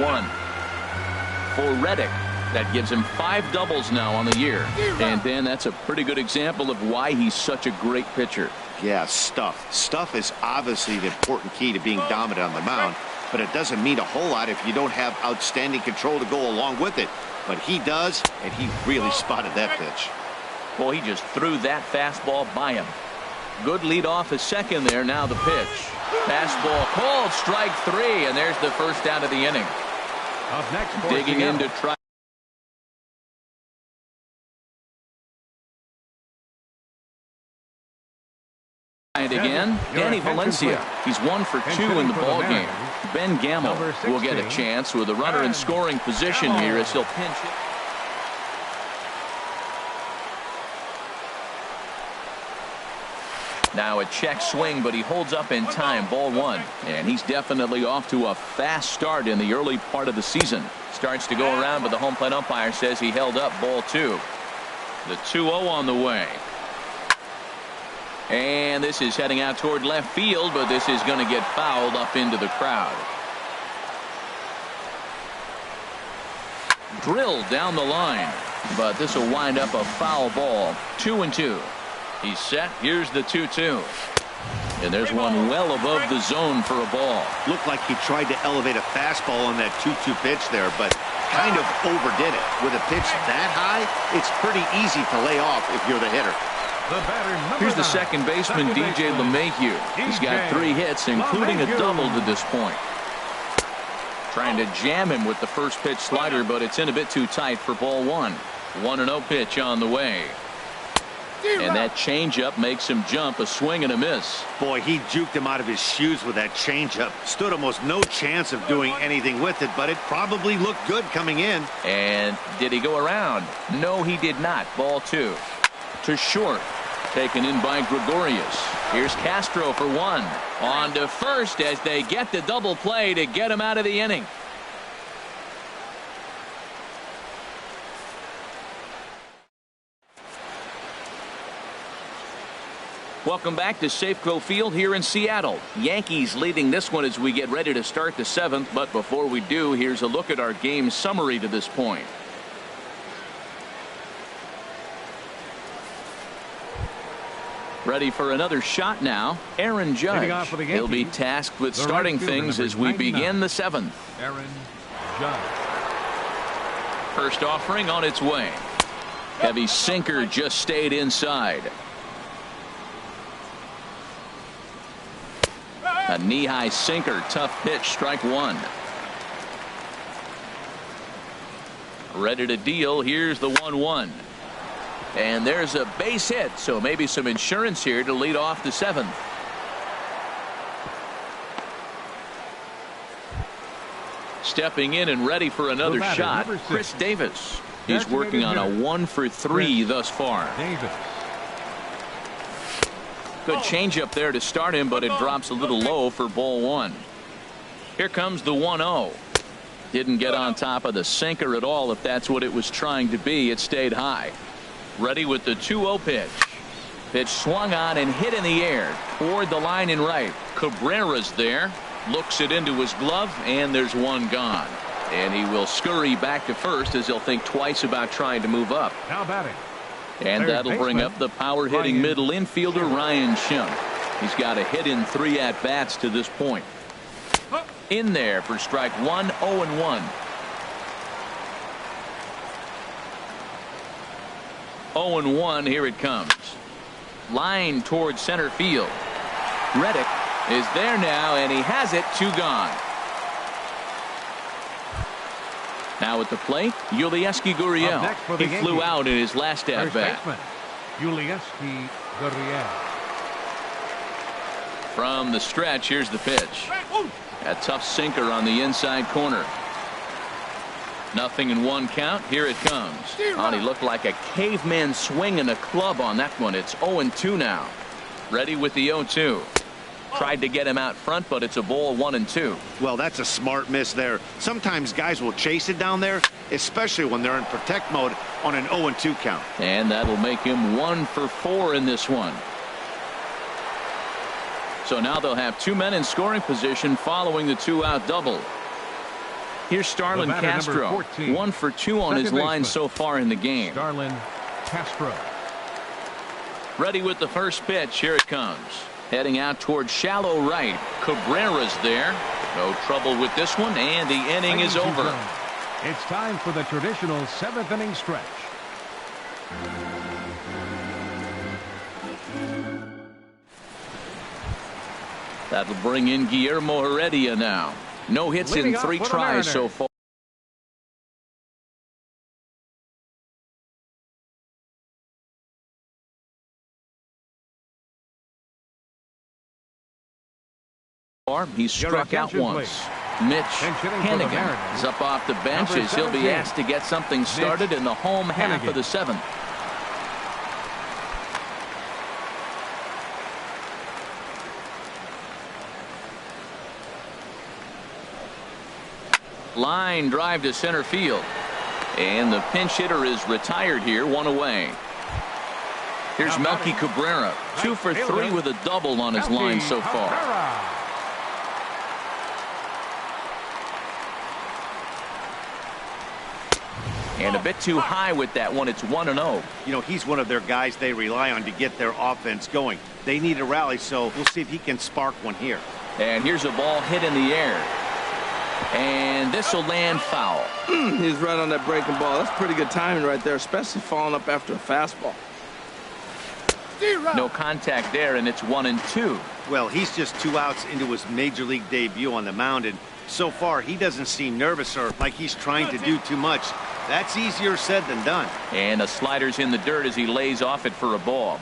Speaker 1: For Reddick, that gives him 5 doubles now on the year. And then that's a pretty good example of why he's such a great pitcher.
Speaker 4: Yeah, stuff. Stuff is obviously the important key to being dominant on the mound, but it doesn't mean a whole lot if you don't have outstanding control to go along with it. But he does, and he really spotted that pitch.
Speaker 1: Boy, he just threw that fastball by him. Good lead off his second there. Now the pitch. Fastball called, strike 3, and there's the first out of the inning.
Speaker 2: Up next, for
Speaker 1: Digging in to try. And again, Danny Valencia. He's 1 for 2 in the ball game. Ben Gamble will get a chance with a runner in scoring position here as he'll pinch it. Now a check swing, but he holds up in time. Ball 1. And he's definitely off to a fast start in the early part of the season. Starts to go around, but the home plate umpire says he held up. Ball 2. The 2-0 on the way. And this is heading out toward left field, but this is going to get fouled up into the crowd. Drilled down the line, but this will wind up a foul ball. 2-2. He's set. Here's the 2-2. And there's one well above the zone for a ball.
Speaker 4: Looked like he tried to elevate a fastball on that 2-2 pitch there, but kind of overdid it. With a pitch that high, it's pretty easy to lay off if you're the hitter.
Speaker 2: The batter, number
Speaker 1: Here's the
Speaker 2: 9,
Speaker 1: second baseman, DJ LeMahieu. He's got 3 hits, including a double to this point. Trying to jam him with the first pitch slider, but it's in a bit too tight for ball 1. 1-0 pitch on the way. And that changeup makes him jump. A swing and a miss.
Speaker 4: Boy, he juked him out of his shoes with that changeup. Stood almost no chance of doing anything with it, but it probably looked good coming in.
Speaker 1: And did he go around? No, he did not. Ball 2. To short. Taken in by Gregorius. Here's Castro for 1. On to first as they get the double play to get him out of the inning. Welcome back to Safeco Field here in Seattle. Yankees leading this one as we get ready to start the 7th. But before we do, here's a look at our game summary to this point. Ready for another shot now. Aaron Judge. He'll be tasked with starting things as we begin the 7th.
Speaker 2: Aaron Judge.
Speaker 1: First offering on its way. Heavy sinker just stayed inside. A knee-high sinker. Tough pitch. Strike 1. Ready to deal. Here's the 1-1. And there's a base hit, so maybe some insurance here to lead off the 7th. Stepping in and ready for another shot, Chris Davis. He's working on a 1-for-3 thus far. Good changeup there to start him, but it drops a little low for ball 1. Here comes the 1-0. Didn't get on top of the sinker at all. If that's what it was trying to be, it stayed high. Ready with the 2-0 pitch. Pitch swung on and hit in the air toward the line and right. Cabrera's there. Looks it into his glove, and there's one gone. And he will scurry back to first as he'll think twice about trying to move up.
Speaker 2: Now batting.
Speaker 1: And that'll bring up the power-hitting middle infielder, Ryan Schimpf. He's got a hit in 3 at-bats to this point. In there for strike 1, 0-1. 0-1, here it comes. Line towards center field. Reddick is there now, and he has it. 2 gone. Now at the plate, Yulieski Gurriel. He flew out in his last at bat.
Speaker 2: Yulieski Gurriel.
Speaker 1: From the stretch, here's the pitch. A tough sinker on the inside corner. 0-1 count. Here it comes. Oh, he looked like a caveman swinging a club on that one. It's 0-2 now. Ready with the 0-2. Tried to get him out front, but it's a ball 1-2.
Speaker 4: Well, that's a smart miss there. Sometimes guys will chase it down there, especially when they're in protect mode on an 0-2 count.
Speaker 1: And that'll make him 1-for-4 in this one. So now they'll have 2 men in scoring position following the 2-out double. Here's Starlin Castro. 1-for-2 on his line so far in the game.
Speaker 2: Starlin Castro.
Speaker 1: Ready with the first pitch. Here it comes. Heading out towards shallow right. Cabrera's there. No trouble with this one, and the inning is over.
Speaker 2: It's time for the traditional 7th inning stretch.
Speaker 1: That'll bring in Guillermo Heredia now. No hits in 3 tries so far. He struck out once. Mitch Hannigan is up off the bench as he'll be asked to get something started in the home half of the 7th. Line drive to center field. And the pinch hitter is retired here, 1 away. Here's Melky Cabrera. 2-for-3 with a double on his line so far. And a bit too high with that one. It's 1-0.
Speaker 4: You know, he's one of their guys they rely on to get their offense going. They need a rally, so we'll see if he can spark one here.
Speaker 1: And here's a ball hit in the air. And this will land foul.
Speaker 3: He's right on that breaking ball. That's pretty good timing right there, especially falling up after a fastball.
Speaker 1: No contact there, and it's 1-2.
Speaker 4: Well, he's just 2 outs into his major league debut on the mound, and so far he doesn't seem nervous or like he's trying to do too much. That's easier said than done.
Speaker 1: And a slider's in the dirt as he lays off it for a ball.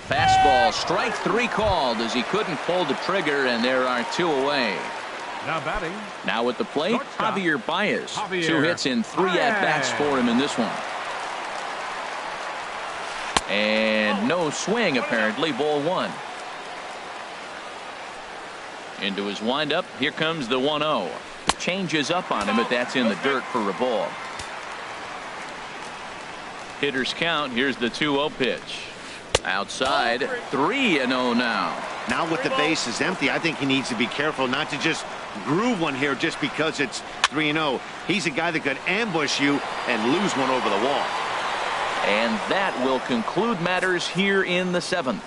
Speaker 1: Fastball, strike 3 called as he couldn't pull the trigger, and there are 2 away.
Speaker 2: Now batting.
Speaker 1: Now with the plate,
Speaker 2: Shortstop.
Speaker 1: Javier Baez.
Speaker 2: Javier
Speaker 1: 2 hits in 3 at-bats for him in this one. And no swing, apparently. Ball 1. Into his windup. Here comes the 1-0. Changes up on him, but that's in the dirt for a ball. Hitters count. Here's the 2-0 pitch. Outside. 3-0 now.
Speaker 4: Now with the bases empty, I think he needs to be careful not to just groove one here just because it's 3-0. He's a guy that could ambush you and lose one over the wall.
Speaker 1: And that will conclude matters here in the 7th.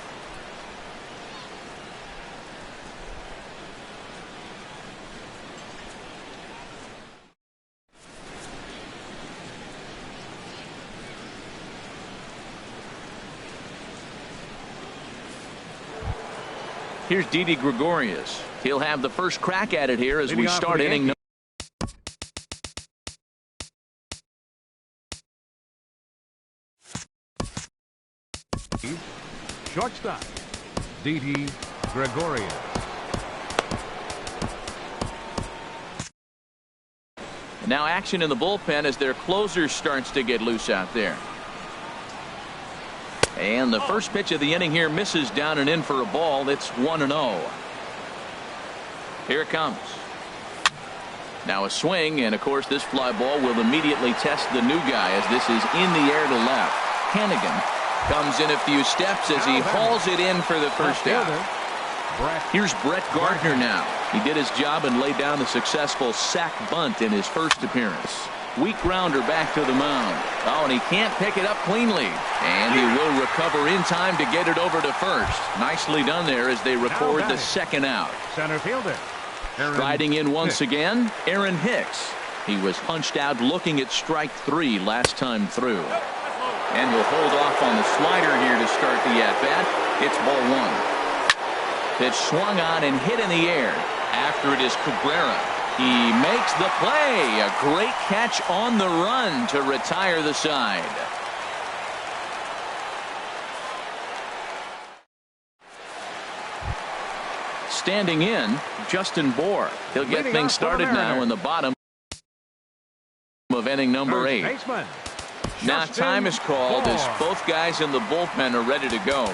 Speaker 1: Here's Didi Gregorius. He'll have the first crack at it here as we start inning.
Speaker 2: Shortstop, Didi Gregorius.
Speaker 1: Now action in the bullpen as their closer starts to get loose out there. And the first pitch of the inning here misses down and in for a ball. It's 1-0. Here it comes. Now a swing, and of course this fly ball will immediately test the new guy as this is in the air to left. Hannigan comes in a few steps as he hauls it in for the first out. Here's Brett Gardner now. He did his job and laid down a successful sac bunt in his first appearance. Weak grounder back to the mound. Oh, and he can't pick it up cleanly. And he will recover in time to get it over to first. Nicely done there as they record the second out.
Speaker 2: Center fielder.
Speaker 1: Striding in once again, Aaron Hicks. He was punched out looking at strike 3 last time through. And will hold off on the slider here to start the at-bat. It's ball 1. Pitch swung on and hit in the air. After it is Cabrera. He makes the play. A great catch on the run to retire the side. Standing in, Justin Bohr. He'll get things started now in the bottom of inning number 8. Now time is called as both guys in the bullpen are ready to go.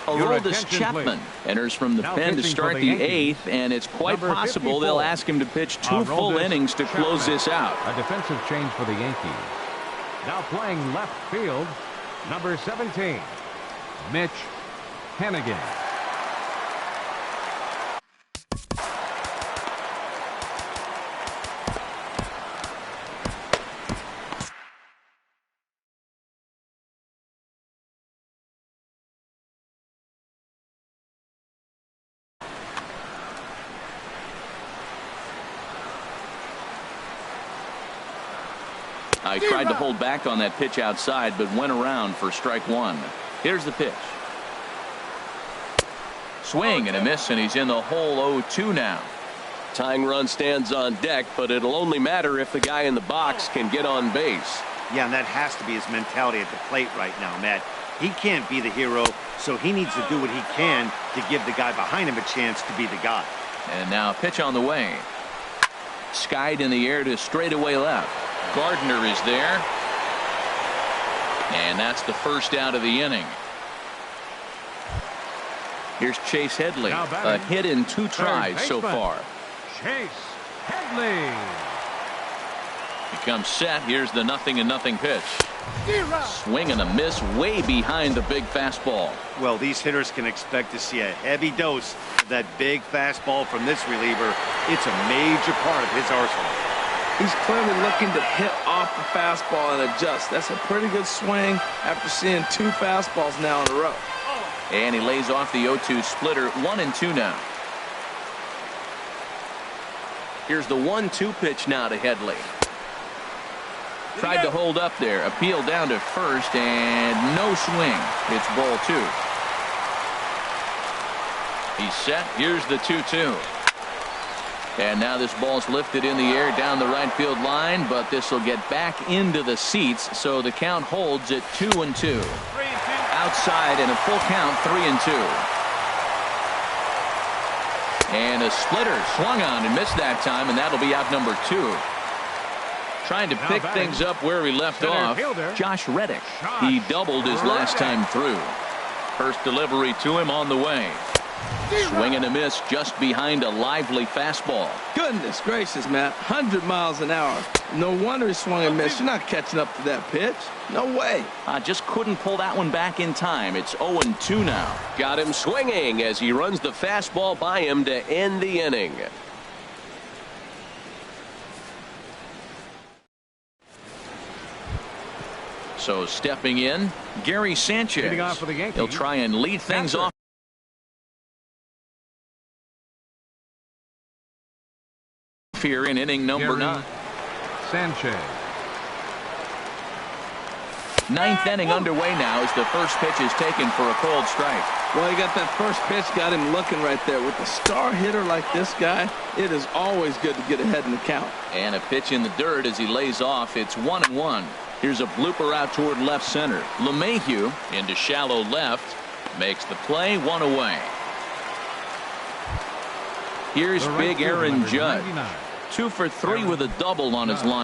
Speaker 1: Aroldis Chapman enters from the pen to start the 8th, and it's quite possible they'll ask him to pitch 2 full innings to close this out.
Speaker 2: A defensive change for the Yankees. Now playing left field, number 17, Mitch Hannigan.
Speaker 1: He tried to hold back on that pitch outside, but went around for strike 1. Here's the pitch. Swing and a miss, and he's in the hole 0-2 now. Tying run stands on deck, but it'll only matter if the guy in the box can get on base.
Speaker 4: Yeah, and that has to be his mentality at the plate right now, Matt. He can't be the hero, so he needs to do what he can to give the guy behind him a chance to be the guy.
Speaker 1: And now a pitch on the way. Skied in the air to straightaway left. Gardner is there. And that's the first out of the inning. Here's Chase Headley. A hit in 2 tries so far.
Speaker 2: Chase Headley.
Speaker 1: He comes set. Here's the 0-0 pitch. Swing and a miss way behind the big fastball.
Speaker 4: Well, these hitters can expect to see a heavy dose of that big fastball from this reliever. It's a major part of his arsenal.
Speaker 3: He's clearly looking to hit off the fastball and adjust. That's a pretty good swing after seeing 2 fastballs now in a row.
Speaker 1: And he lays off the 0-2 splitter. 1-2 now. Here's the 1-2 pitch now to Headley. Tried to hold up there. Appeal down to first, and no swing. It's ball 2. He's set. Here's the 2-2. And now this ball's lifted in the air down the right field line, but this will get back into the seats, so the count holds at 2-2. Outside and a full count, 3-2. And a splitter swung on and missed that time, and that'll be out number 2. Trying to pick things up where he left off, Josh Reddick. He doubled his last time through. First delivery to him on the way. Swing and a miss just behind a lively fastball.
Speaker 3: Goodness gracious, Matt. 100 miles an hour. No wonder he swung and missed. You're not catching up to that pitch. No way.
Speaker 1: Just couldn't pull that one back in time. It's 0-2 now.
Speaker 5: Got him swinging as he runs the fastball by him to end the inning.
Speaker 1: So stepping in, Gary Sanchez.
Speaker 2: Leading off for the Yankees.
Speaker 1: He'll try and lead things off here in inning number 9.
Speaker 2: Sanchez.
Speaker 1: 9th inning underway now as the first pitch is taken for a cold strike.
Speaker 3: Well, you got that first pitch, got him looking right there. With a star hitter like this guy, it is always good to get ahead in the count.
Speaker 1: And a pitch in the dirt as he lays off. It's 1-1. Here's a blooper out toward left center. LeMahieu into shallow left. Makes the play, 1 away. Here's big Aaron Judge. 2 for 3 with a double on his line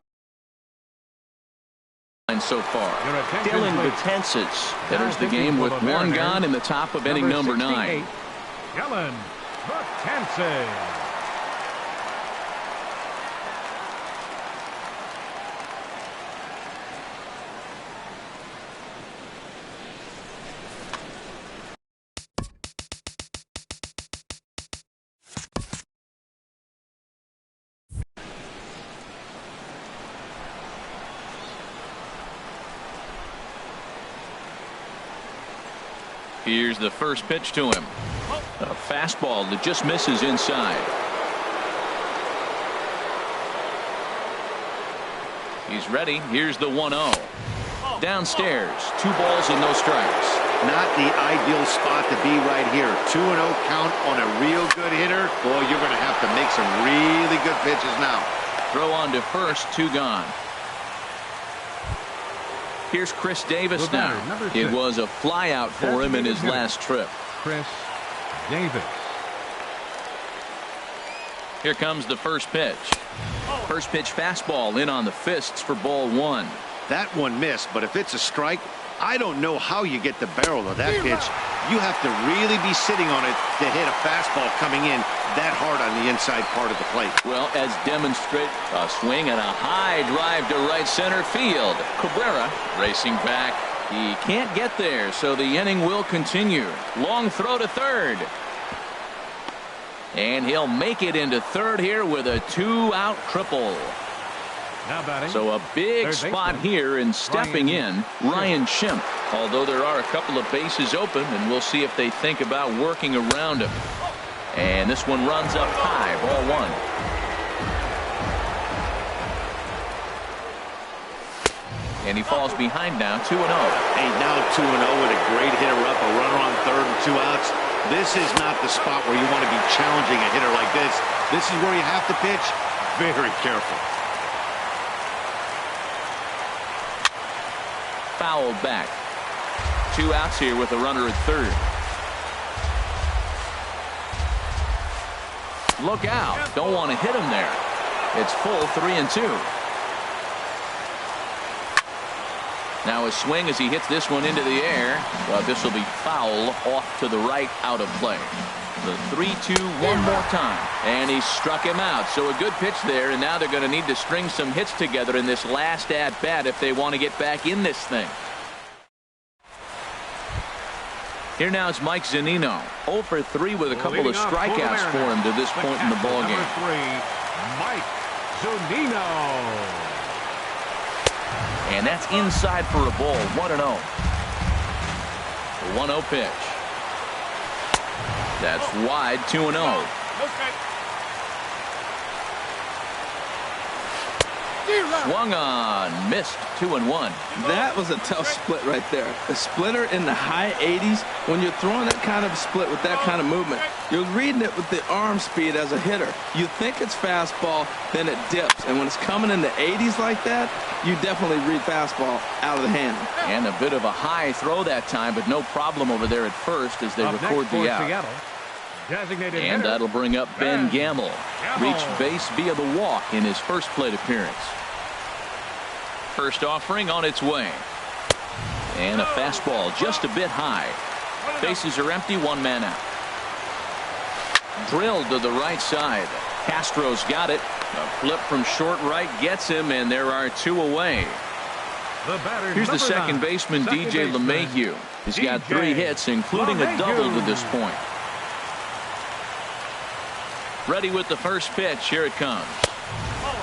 Speaker 1: so far. Dylan Betances enters the game with 1 gone in the top of inning number 9.
Speaker 2: Dylan Betances.
Speaker 1: Here's the first pitch to him. A fastball that just misses inside. He's ready. Here's the 1-0. Downstairs, 2 balls and no strikes.
Speaker 4: Not the ideal spot to be right here. 2-0 count on a real good hitter. Boy, you're going to have to make some really good pitches now.
Speaker 1: Throw on to first, 2 gone. Here's Chris Davis now. It was a flyout for him in his last trip.
Speaker 2: Chris Davis.
Speaker 1: Here comes the first pitch. First pitch fastball in on the fists for ball 1.
Speaker 4: That one missed, but if it's a strike, I don't know how you get the barrel of that pitch. You have to really be sitting on it to hit a fastball coming in that hard on the inside part of the plate.
Speaker 1: Well, as demonstrated, a swing and a high drive to right center field. Cabrera racing back. He can't get there, so the inning will continue. Long throw to third. And he'll make it into third here with a 2-out triple. So a big spot here, and stepping in, Ryan Schimpf. Although there are a couple of bases open, and we'll see if they think about working around him. And this one runs up high, ball 1. And he falls behind now, 2-0.
Speaker 4: Hey, now 2-0 with a great hitter up, a runner on third and 2 outs. This is not the spot where you want to be challenging a hitter like this. This is where you have to pitch very careful.
Speaker 1: Fouled back. 2 outs here with a runner at third. Look out. Don't want to hit him there. It's full 3-2. Now a swing as he hits this one into the air. But this will be foul off to the right, out of play. The 3-2 one more time. And he struck him out. So a good pitch there, and now they're going to need to string some hits together in this last at-bat if they want to get back in this thing. Here now is Mike Zunino. 0 for 3 with a couple of strikeouts for him to this point in the ballgame.
Speaker 2: Number 3, Mike Zunino.
Speaker 1: And that's inside for a ball, 1-0. The 1-0 pitch. That's wide, 2-0. Swung on, missed, 2-1.
Speaker 3: That was a tough split right there. A splitter in the high 80s. When you're throwing that kind of split with that kind of movement, you're reading it with the arm speed as a hitter. You think it's fastball, then it dips. And when it's coming in the 80s like that, you definitely read fastball out of the hand.
Speaker 1: And a bit of a high throw that time, but no problem over there at first as they record the out.
Speaker 2: Seattle, designated
Speaker 1: And
Speaker 2: hitter,
Speaker 1: that'll bring up Ben Gamble. Reached base via the walk in his first plate appearance. First offering on its way. And a fastball just a bit high. Bases are empty, one man out. Drilled to the right side. Castro's got it. A flip from short right gets him, and there are two away. Here's the second baseman, DJ LeMahieu. He's got 3 hits, including a double to this point. Ready with the first pitch. Here it comes.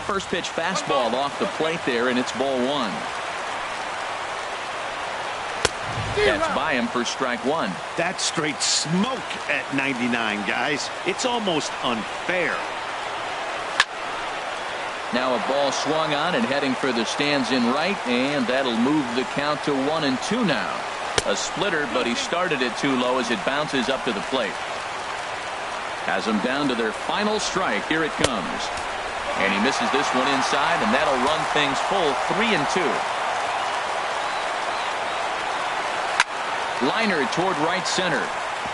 Speaker 1: First pitch fastball off the plate there, and it's ball 1. That's by him for strike 1.
Speaker 4: That's straight smoke at 99, guys. It's almost unfair.
Speaker 1: Now a ball swung on and heading for the stands in right, and that'll move the count to 1-2 now. A splitter, but he started it too low as it bounces up to the plate. Has them down to their final strike. Here it comes. And he misses this one inside, and that'll run things full 3-2. Liner toward right center.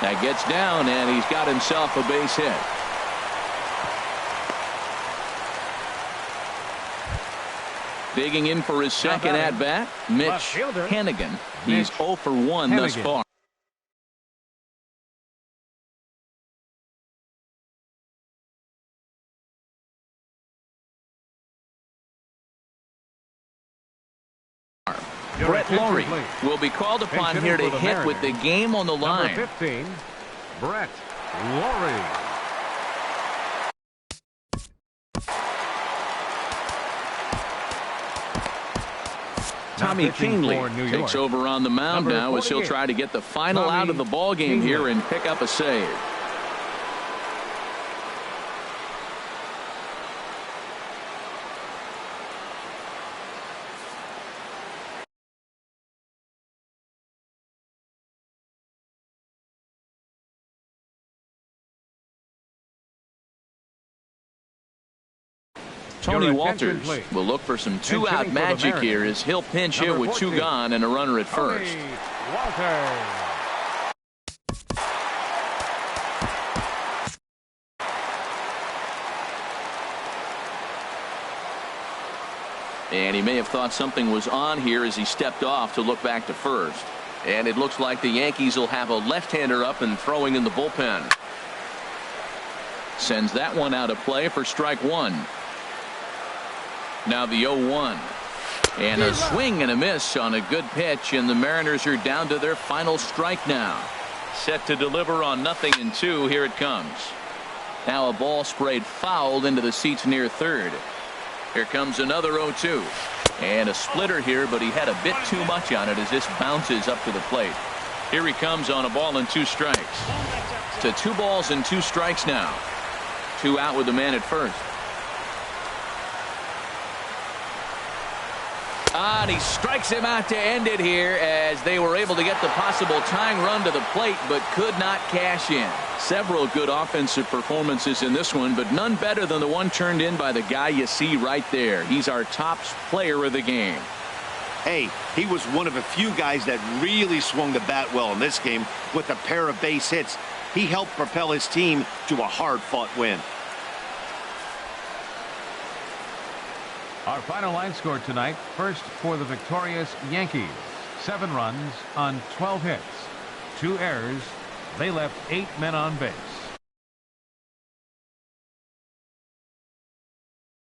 Speaker 1: That gets down, and he's got himself a base hit. Digging in for his second at-bat, Mitch Hennigan. He's 0 for 1 thus far. Brett Lawrie will be called upon here to hit with the game on the line.
Speaker 2: Number 15, Brett Lawrie.
Speaker 1: Tommy Kahnle takes over on the mound now as he'll try to get the final out of the ball game here and pick up a save. Tony Walters will look for some 2-out magic here as he'll pinch hit with 2 gone and a runner at first. And he may have thought something was on here as he stepped off to look back to first. And it looks like the Yankees will have a left-hander up and throwing in the bullpen. Sends that one out of play for strike 1. Now the 0-1. And a swing and a miss on a good pitch, and the Mariners are down to their final strike now. Set to deliver on 0-2. Here it comes. Now a ball sprayed fouled into the seats near third. Here comes another 0-2. And a splitter here, but he had a bit too much on it as this bounces up to the plate. Here he comes on a ball and 2 strikes. To 2 balls and 2 strikes now. 2 out with the man at first. And he strikes him out to end it here as they were able to get the possible tying run to the plate but could not cash in. Several good offensive performances in this one, but none better than the one turned in by the guy you see right there. He's our top player of the game.
Speaker 4: Hey, he was one of a few guys that really swung the bat well in this game with a pair of base hits. He helped propel his team to a hard-fought win.
Speaker 2: Our final line score tonight, first for the victorious Yankees. 7 runs on 12 hits. 2 errors. They left 8 men on base.